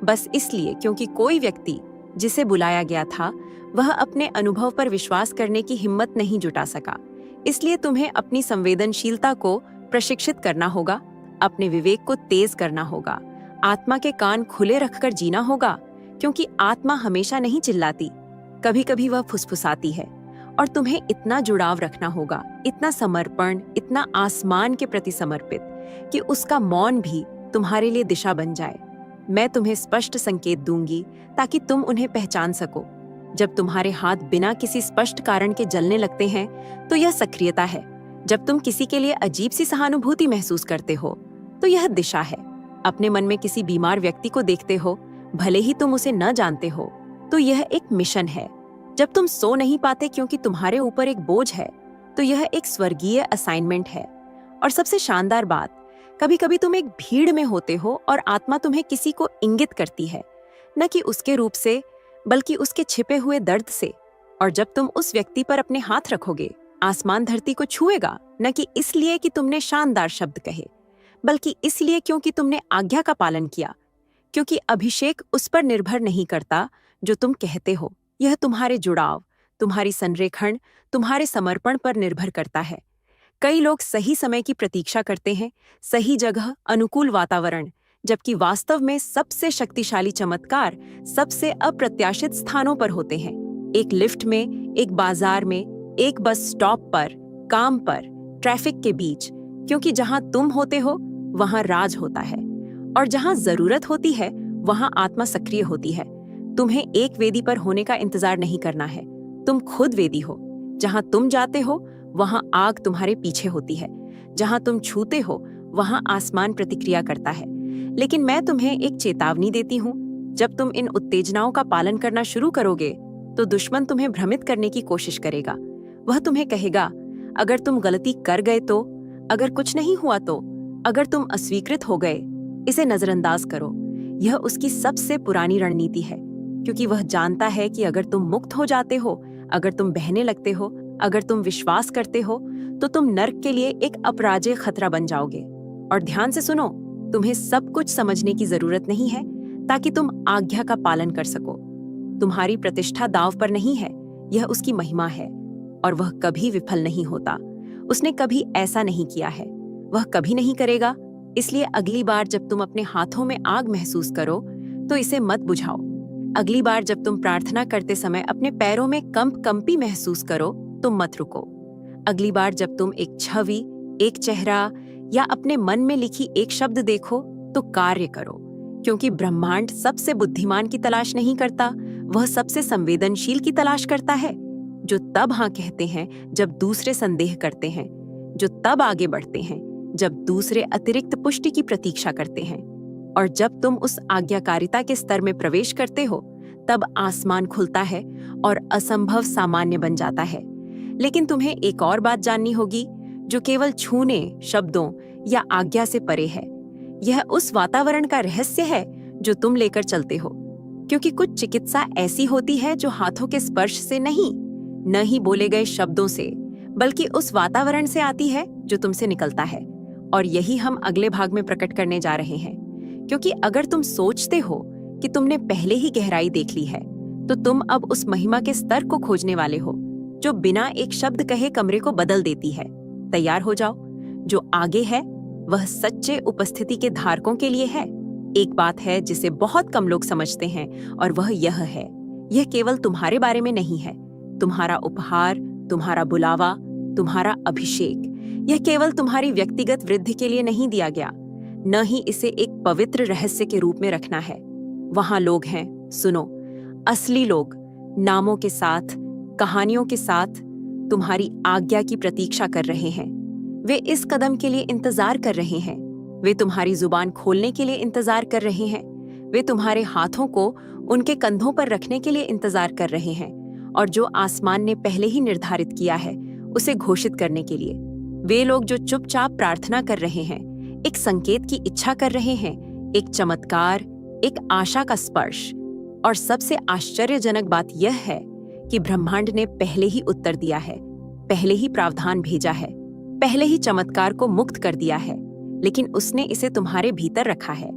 A: बस इसलिए क्योंकि कोई व्यक्ति जिसे बुलाया गया था वह अपने अनुभव पर विश्वास करने की हिम्मत नहीं जुटा सका। इसलिए तुम्हें अपनी संवेदनशीलता को प्रशिक्षित करना होगा, अपने विवेक को तेज करना होगा, आत्मा के कान खुले रखकर जीना होगा, क्योंकि आत्मा हमेशा नहीं चिल्लाती, कभी कभी वह फुसफुसाती है। और तुम्हें इतना जुड़ाव रखना होगा, इतना समर्पण, इतना आसमान के प्रति समर्पित, कि उसका मौन भी तुम्हारे लिए दिशा बन जाए। मैं तुम्हें स्पष्ट संकेत दूंगी ताकि तुम उन्हें पहचान सको। जब तुम्हारे हाथ बिना किसी स्पष्ट कारण के जलने लगते हैं तो यह सक्रियता है। जब तुम किसी के लिए अजीब सी सहानुभूति महसूस करते हो तो यह दिशा है। अपने मन में किसी बीमार व्यक्ति को देखते हो, भले ही तुम उसे न जानते हो, तो यह एक मिशन है। जब तुम सो नहीं पाते क्योंकि तुम्हारे ऊपर एक बोझ है, तो यह एक स्वर्गीय असाइनमेंट है। और सबसे शानदार बात, कभी कभी तुम एक भीड़ में होते हो और आत्मा तुम्हें किसी को इंगित करती है, न कि उसके रूप से, बल्कि उसके छिपे हुए दर्द से। और जब तुम उस व्यक्ति पर अपने हाथ रखोगे, आसमान धरती को छुएगा, न कि इसलिए कि तुमने शानदार शब्द कहे, बल्कि इसलिए क्योंकि तुमने आज्ञा का पालन किया। क्योंकि अभिषेक उस पर निर्भर नहीं करता जो तुम कहते हो, यह तुम्हारे जुड़ाव, तुम्हारी संरेखण, तुम्हारे समर्पण पर निर्भर करता है। कई लोग सही समय की प्रतीक्षा करते हैं, सही जगह, अनुकूल वातावरण, जबकि वास्तव में सबसे शक्तिशाली चमत्कार सबसे अप्रत्याशित स्थानों पर होते हैं। एक लिफ्ट में, एक बाजार में, एक बस स्टॉप पर, काम पर, ट्रैफिक के बीच, क्योंकि जहां तुम होते हो वहां राज होता है, और जहां जरूरत होती है वहां आत्मा सक्रिय होती है। तुम्हें एक वेदी पर होने का इंतजार नहीं करना है, तुम खुद वेदी हो। जहां तुम जाते हो वहां आग तुम्हारे पीछे होती है, जहां तुम छूते हो वहां आसमान प्रतिक्रिया करता है। लेकिन मैं तुम्हें एक चेतावनी देती हूँ, जब तुम इन उत्तेजनाओं का पालन करना शुरू करोगे तो दुश्मन तुम्हें भ्रमित करने की कोशिश करेगा। वह तुम्हें कहेगा, अगर तुम गलती कर गए तो, अगर कुछ नहीं हुआ तो, अगर तुम अस्वीकृत हो गए, इसे नजरअंदाज करो। यह उसकी सबसे पुरानी रणनीति है, क्योंकि वह जानता है कि अगर तुम मुक्त हो जाते हो, अगर तुम बहने लगते हो, अगर तुम विश्वास करते हो, तो तुम नर्क के लिए एक अपराजेय खतरा बन जाओगे। और ध्यान से सुनो, तुम्हें सब कुछ समझने की जरूरत नहीं है ताकि तुम आज्ञा का पालन कर सको। तुम्हारी प्रतिष्ठा दांव पर नहीं है, यह उसकी महिमा है, और वह कभी विफल नहीं होता। उसने कभी ऐसा नहीं किया है, वह कभी नहीं करेगा। इसलिए अगली बार जब तुम अपने हाथों में आग महसूस करो तो इसे मत बुझाओ। अगली बार जब तुम प्रार्थना करते समय अपने पैरों में कंपी महसूस करो तो मत रुको। अगली बार जब तुम एक छवि, एक चेहरा या अपने मन में लिखी एक शब्द देखो तो कार्य करो, क्योंकि ब्रह्मांड सबसे बुद्धिमान की तलाश नहीं करता, वह सबसे संवेदनशील की तलाश करता है, जो तब हाँ कहते हैं जब दूसरे संदेह करते हैं, जो तब आगे बढ़ते हैं जब दूसरे अतिरिक्त पुष्टि की प्रतीक्षा करते हैं। और जब तुम उस आज्ञाकारिता के स्तर में प्रवेश करते हो, तब आसमान खुलता है और असंभव सामान्य बन जाता है। लेकिन तुम्हें एक और बात जाननी होगी, जो केवल छूने, शब्दों या आज्ञा से परे है। यह उस वातावरण का रहस्य है जो तुम लेकर चलते हो, क्योंकि कुछ चिकित्सा ऐसी होती है जो हाथों के स्पर्श से नहीं, न ही बोले गए शब्दों से, बल्कि उस वातावरण से आती है जो तुमसे निकलता है। और यही हम अगले भाग में प्रकट करने जा रहे हैं। क्योंकि अगर तुम सोचते हो कि तुमने पहले ही गहराई देख ली है, तो तुम अब उस महिमा के स्तर को खोजने वाले हो जो बिना एक शब्द कहे कमरे को बदल देती है। तैयार हो जाओ, जो आगे है वह सच्चे उपस्थिति के धारकों के लिए है। एक बात है जिसे बहुत कम लोग समझते हैं, और वह यह है, यह केवल तुम्हारे बारे में नहीं है। तुम्हारा उपहार, तुम्हारा बुलावा, तुम्हारा अभिषेक, यह केवल तुम्हारी व्यक्तिगत वृद्धि के लिए नहीं दिया गया, न ही इसे एक पवित्र रहस्य के रूप में रखना है। वहां लोग हैं, सुनो, असली लोग, नामों के साथ, कहानियों के साथ, तुम्हारी आज्ञा की प्रतीक्षा कर रहे हैं। वे इस कदम के लिए इंतजार कर रहे हैं। वे तुम्हारी जुबान खोलने के लिए इंतजार कर रहे हैं। वे तुम्हारे हाथों को उनके कंधों पर रखने के लिए इंतजार कर रहे हैं, और जो आसमान ने पहले ही निर्धारित किया है उसे घोषित करने के लिए। वे लोग जो चुपचाप प्रार्थना कर रहे हैं, एक संकेत की इच्छा कर रहे हैं, एक चमत्कार, एक आशा का स्पर्श। और सबसे आश्चर्यजनक बात यह है कि ब्रह्मांड ने पहले ही उत्तर दिया है, पहले ही प्रावधान भेजा है, पहले ही चमत्कार को मुक्त कर दिया है, लेकिन उसने इसे तुम्हारे भीतर रखा है।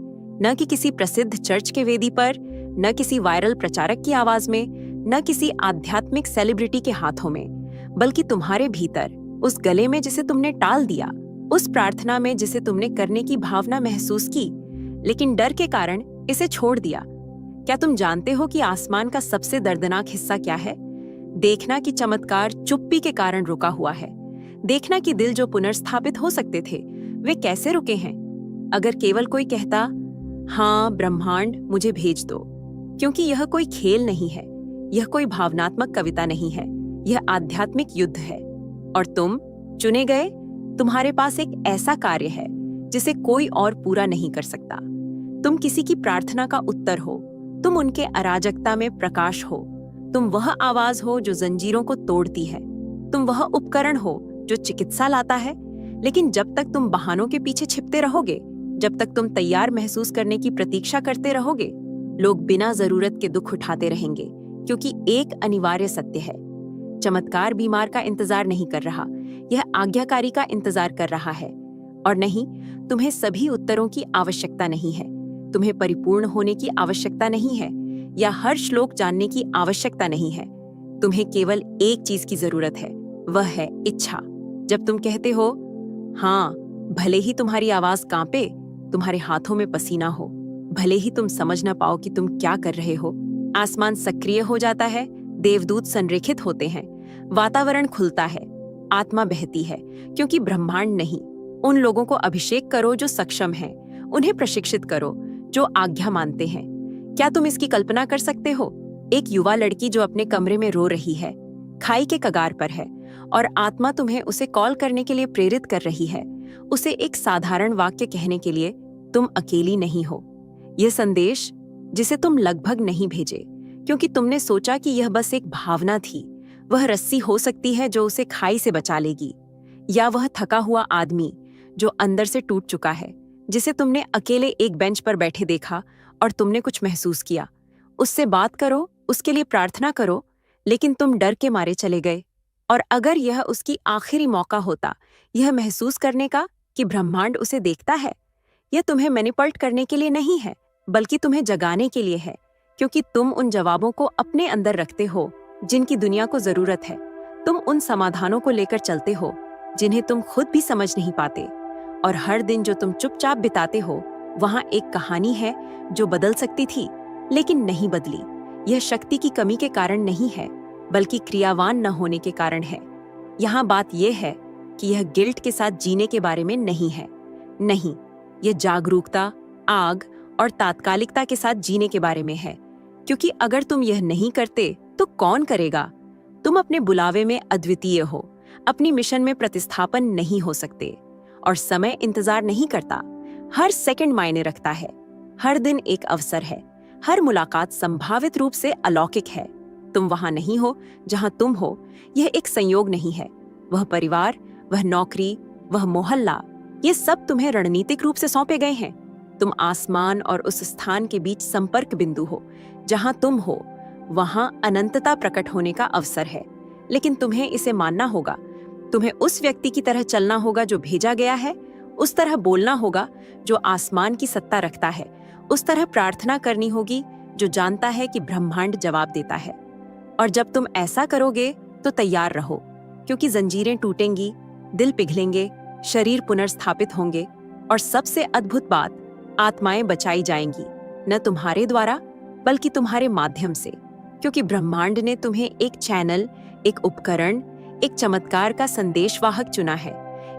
A: न कि किसी प्रसिद्ध चर्च के वेदी पर, न किसी वायरल प्रचारक की आवाज में, न किसी आध्यात्मिक सेलिब्रिटी के हाथों में, बल्कि तुम्हारे भीतर, उस गले में जिसे तुमने टाल दिया, उस प्रार्थना में जिसे तुमने करने की भावना महसूस की, लेकिन डर के कारण इसे छोड़ दिया। क्या तुम जानते हो कि आसमान का सबसे दर्दनाक हिस्सा क्या है? देखना कि चमत्कार चुप्पी के कारण रुका हुआ है। देखना कि दिल जो पुनर्स्थापित हो सकते थे, वे कैसे रुके हैं। अगर केवल कोई कहता, हाँ ब्रह्मांड मुझे भेज दो, क्योंकि यह कोई खेल नहीं है, यह कोई भावनात्मक कविता नहीं है, यह आध्यात्मिक युद्ध है। और तुम चुने गए, तुम्हारे पास एक ऐसा कार्य है जिसे कोई और पूरा नहीं कर सकता। तुम किसी की प्रार्थना का उत्तर हो, तुम उनके अराजकता में प्रकाश हो, तुम वह आवाज हो जो जंजीरों को तोड़ती है, तुम वह उपकरण हो जो चिकित्सा लाता है। लेकिन जब तक तुम बहानों के पीछे छिपते रहोगे, जब तक तुम तैयार महसूस करने की प्रतीक्षा करते रहोगे, लोग बिना जरूरत के दुख उठाते रहेंगे, क्योंकि एक अनिवार्य सत्य है, चमत्कार बीमार का इंतजार नहीं कर रहा, यह आज्ञाकारी का इंतजार कर रहा है। और नहीं, तुम्हें सभी उत्तरों की आवश्यकता नहीं है, तुम्हें परिपूर्ण होने की आवश्यकता नहीं है, या हर श्लोक जानने की आवश्यकता नहीं है। तुम्हें केवल एक चीज की जरूरत है, वह है इच्छा। जब तुम कहते हो हाँ, भले ही तुम्हारी आवाज कांपे, तुम्हारे हाथों में पसीना हो, भले ही तुम समझ न पाओ कि तुम क्या कर रहे हो, आसमान सक्रिय हो जाता है, देवदूत संरेखित होते हैं, वातावरण खुलता है, आत्मा बहती है, क्योंकि ब्रह्मांड नहीं। उन लोगों को अभिषेक करो जो सक्षम हैं, उन्हें प्रशिक्षित करो जो आज्ञा मानते हैं। क्या तुम इसकी कल्पना कर सकते हो? एक युवा लड़की जो अपने कमरे में रो रही है, खाई के कगार पर है, और आत्मा तुम्हें उसे कॉल करने के लिए प्रेरित कर रही है, उसे एक साधारण वाक्य कहने के लिए, तुम अकेली नहीं हो। यह संदेश जिसे तुम लगभग नहीं भेजे क्योंकि तुमने सोचा कि यह बस एक भावना थी, वह रस्सी हो सकती है जो उसे खाई से बचा लेगी, या वह थका हुआ आदमी जो अंदर से टूट चुका है, जिसे तुमने अकेले एक बेंच पर बैठे देखा और तुमने कुछ महसूस किया। उससे बात करो, उसके लिए प्रार्थना करो, लेकिन तुम डर के मारे चले गए। और अगर यह उसकी आखिरी मौका होता यह महसूस करने का कि ब्रह्मांड उसे देखता है, यह तुम्हें मैनिपुलेट करने के लिए नहीं है, बल्कि तुम्हें जगाने के लिए है, क्योंकि तुम उन जवाबों को अपने अंदर रखते हो जिनकी दुनिया को जरूरत है। तुम उन समाधानों को लेकर चलते हो जिन्हें तुम खुद भी समझ नहीं पाते। और हर दिन जो तुम चुपचाप बिताते हो, वहां एक कहानी है जो बदल सकती थी लेकिन नहीं बदली। यह शक्ति की कमी के कारण नहीं है, बल्कि क्रियावान न होने के कारण है। यहाँ बात यह है कि यह गिल्ट के साथ जीने के बारे में नहीं है। नहीं, यह जागरूकता, आग और तात्कालिकता के साथ जीने के बारे में है। क्योंकि अगर तुम यह नहीं करते तो कौन करेगा? तुम अपने बुलावे में अद्वितीय हो, अपनी मिशन में प्रतिस्थापन नहीं हो सकते। और समय इंतजार नहीं करता, हर सेकंड मायने रखता है। हर दिन एक अवसर है, हर मुलाकात संभावित रूप से अलौकिक है। तुम वहां नहीं हो जहां तुम हो, यह एक संयोग नहीं है। वह परिवार, वह नौकरी, वह मोहल्ला, ये सब तुम्हें रणनीतिक रूप से सौंपे गए हैं। तुम आसमान और उस स्थान के बीच संपर्क बिंदु हो। जहां तुम हो वहां अनंतता प्रकट होने का अवसर है, लेकिन तुम्हें इसे मानना होगा। तुम्हें उस व्यक्ति की तरह चलना होगा जो भेजा गया है, उस तरह बोलना होगा जो आसमान की सत्ता रखता है, उस तरह प्रार्थना करनी होगी जो जानता है कि ब्रह्मांड जवाब देता है। और जब तुम ऐसा करोगे तो तैयार रहो, क्योंकि जंजीरें टूटेंगी, दिल पिघलेंगे, शरीर पुनर्स्थापित होंगे, और सबसे अद्भुत बात, आत्माएं बचाई जाएंगी, न तुम्हारे द्वारा बल्कि तुम्हारे माध्यम से। क्योंकि ब्रह्मांड ने तुम्हें एक चैनल, एक उपकरण, एक चमत्कार का संदेशवाहक चुना है।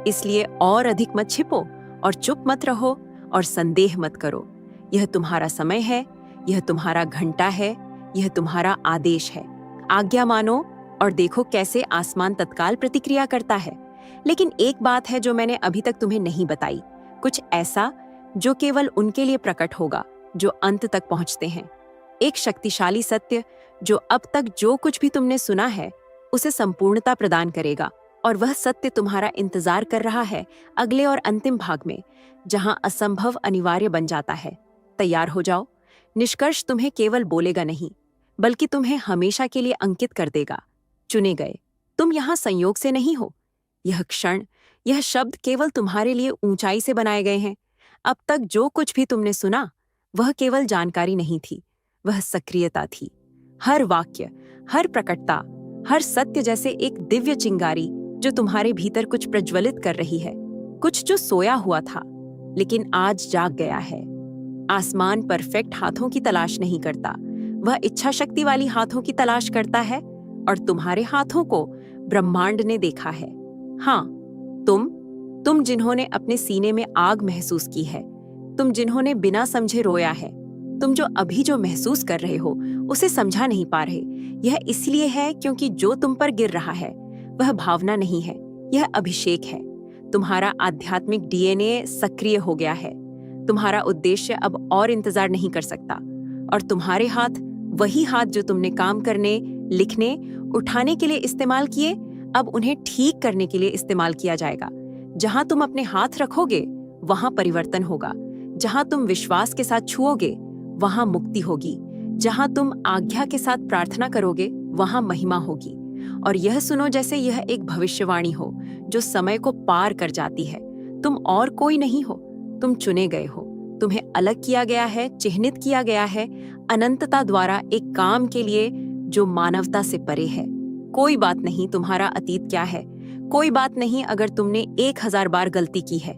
A: इसलिए और अधिक मत छिपो और चुप मत रहो और संदेह मत करो। यह तुम्हारा समय है, यह तुम्हारा घंटा है, यह तुम्हारा आदेश है। आज्ञा मानो और देखो कैसे आसमान तत्काल प्रतिक्रिया करता है। लेकिन एक बात है जो मैंने अभी तक तुम्हें नहीं बताई, कुछ ऐसा जो केवल उनके लिए प्रकट होगा जो अंत तक पहुंचते हैं। एक शक्तिशाली सत्य जो अब तक जो कुछ भी तुमने सुना है उसे संपूर्णता प्रदान करेगा। और वह सत्य तुम्हारा इंतजार कर रहा है अगले और अंतिम भाग में, जहां असंभव अनिवार्य बन जाता है। तैयार हो जाओ। निष्कर्ष तुम्हें केवल बोलेगा नहीं, बल्कि तुम्हें हमेशा के लिए अंकित कर देगा। चुने गए, तुम यहाँ संयोग से नहीं हो। यह क्षण, यह शब्द केवल तुम्हारे लिए ऊंचाई से बनाए गए हैं। अब तक जो कुछ भी तुमने सुना वह केवल जानकारी नहीं थी, वह सक्रियता थी। हर वाक्य, हर प्रकटता, हर सत्य जैसे एक दिव्य चिंगारी जो तुम्हारे भीतर कुछ प्रज्वलित कर रही है, कुछ जो सोया हुआ था लेकिन आज जाग गया है। आसमान परफेक्ट हाथों की तलाश नहीं करता, वह इच्छा शक्ति वाली हाथों की तलाश करता है, और तुम्हारे हाथों को ब्रह्मांड ने देखा है। हाँ, तुम जिन्होंने अपने सीने में आग महसूस की है, तुम जिन्होंने बिना समझे रोया है, तुम जो अभी जो महसूस कर रहे हो उसे समझा नहीं पा रहे। यह इसलिए है क्योंकि जो तुम पर गिर रहा है वह भावना नहीं है, यह अभिषेक है। तुम्हारा आध्यात्मिक डीएनए सक्रिय हो गया है। तुम्हारा उद्देश्य अब और इंतजार नहीं कर सकता, और तुम्हारे हाथ, वही हाथ जो तुमने काम करने, लिखने, उठाने के लिए इस्तेमाल किए, अब उन्हें ठीक करने के लिए इस्तेमाल किया जाएगा। जहां तुम अपने हाथ रखोगे वहां परिवर्तन होगा। जहां तुम विश्वास के साथ छुओगे वहां मुक्ति होगी। जहां तुम आज्ञा के साथ प्रार्थना करोगे वहां महिमा होगी। और यह सुनो जैसे यह एक भविष्यवाणी हो जो समय को पार कर जाती है। तुम और कोई नहीं हो, तुम चुने गए हो। तुम्हें अलग किया गया है, चिह्नित किया गया है अनंतता द्वारा एक काम के लिए जो मानवता से परे है। कोई बात नहीं तुम्हारा अतीत क्या है, कोई बात नहीं अगर तुमने 1000 बार गलती की है।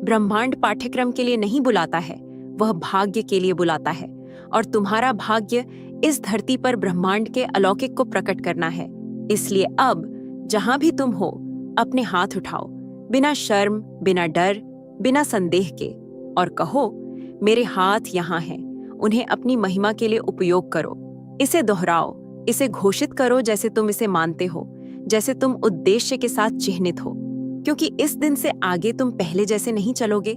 A: ब्रह्मांड पाठ्यक्रम के लिए नहीं बुलाता है, वह भाग्य के लिए बुलाता है। और तुम्हारा भाग्य इस धरती पर ब्रह्मांड के अलौकिक को प्रकट करना है। इसलिए अब जहां भी तुम हो, अपने हाथ उठाओ, बिना शर्म, बिना डर, बिना संदेह के, और कहो, मेरे हाथ यहाँ हैं, उन्हें अपनी महिमा के लिए उपयोग करो। इसे दोहराओ, इसे घोषित करो जैसे तुम इसे मानते हो, जैसे तुम उद्देश्य के साथ चिह्नित हो। क्योंकि इस दिन से आगे तुम पहले जैसे नहीं चलोगे,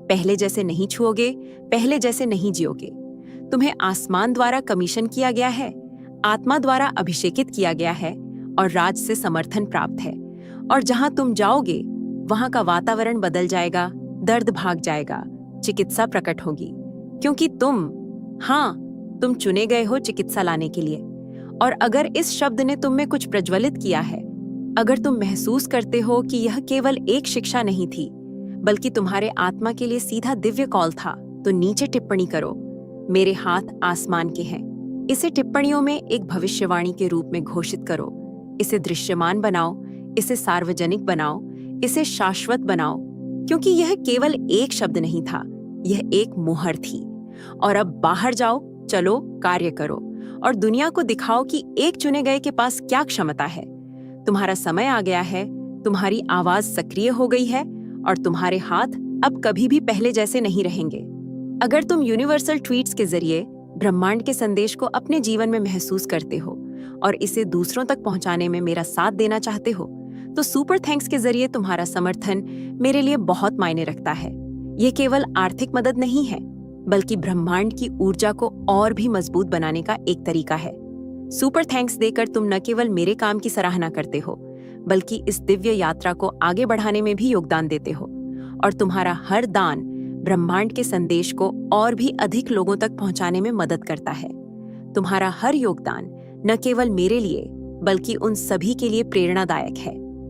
A: पहले जैसे नहीं छुओगे, पहले जैसे नहीं जियोगे। तुम्हें आसमान द्वारा कमीशन किया गया है, आत्मा द्वारा अभिषेकित किया गया है, और राज से समर्थन प्राप्त है। और जहां तुम जाओगे वहां का वातावरण बदल जाएगा, दर्द भाग जाएगा, चिकित्सा प्रकट होगी। क्योंकि तुम चुने गए हो चिकित्सा लाने के लिए। और अगर इस शब्द ने तुम में कुछ प्रज्वलित किया है, अगर तुम महसूस करते हो कि यह केवल एक शिक्षा नहीं थी बल्कि तुम्हारे आत्मा के लिए सीधा दिव्य कॉल था, तो नीचे टिप्पणी करो, मेरे हाथ आसमान के हैं। इसे टिप्पणियों में एक भविष्यवाणी के रूप में घोषित करो। इसे दृश्यमान बनाओ, इसे सार्वजनिक बनाओ, इसे शाश्वत बनाओ। क्योंकि यह केवल एक शब्द नहीं था, यह एक मुहर थी। और अब बाहर जाओ, चलो, कार्य करो, और दुनिया को दिखाओ कि एक चुने गए के पास क्या क्षमता है। तुम्हारा समय आ गया है, तुम्हारी आवाज सक्रिय हो गई है, और तुम्हारे हाथ अब कभी भी पहले जैसे नहीं रहेंगे। अगर तुम यूनिवर्सल ट्वीट्स के जरिए ब्रह्मांड के संदेश को अपने जीवन में महसूस करते हो और इसे दूसरों तक पहुंचाने में मेरा साथ देना चाहते हो, तो सुपर थैंक्स के जरिए तुम्हारा समर्थन मेरे लिए बहुत मायने रखता है। ये केवल आर्थिक मदद नहीं है, बल्कि ब्रह्मांड की ऊर्जा को और भी मजबूत बनाने का एक तरीका है। सुपर थैंक्स देकर तुम न केवल मेरे काम की सराहना करते हो, बल्कि इस दिव्य यात्रा को आगे बढ़ाने में भी योगदान देते हो। और तुम्हारा हर दान ब्रह्मांड के संदेश को और भी अधिक लोगों तक पहुंचाने में मदद करता है। तुम्हारा हर योगदान न केवल मेरे लिए, बल्कि उन सभी के लिए प्रेरणादायक है।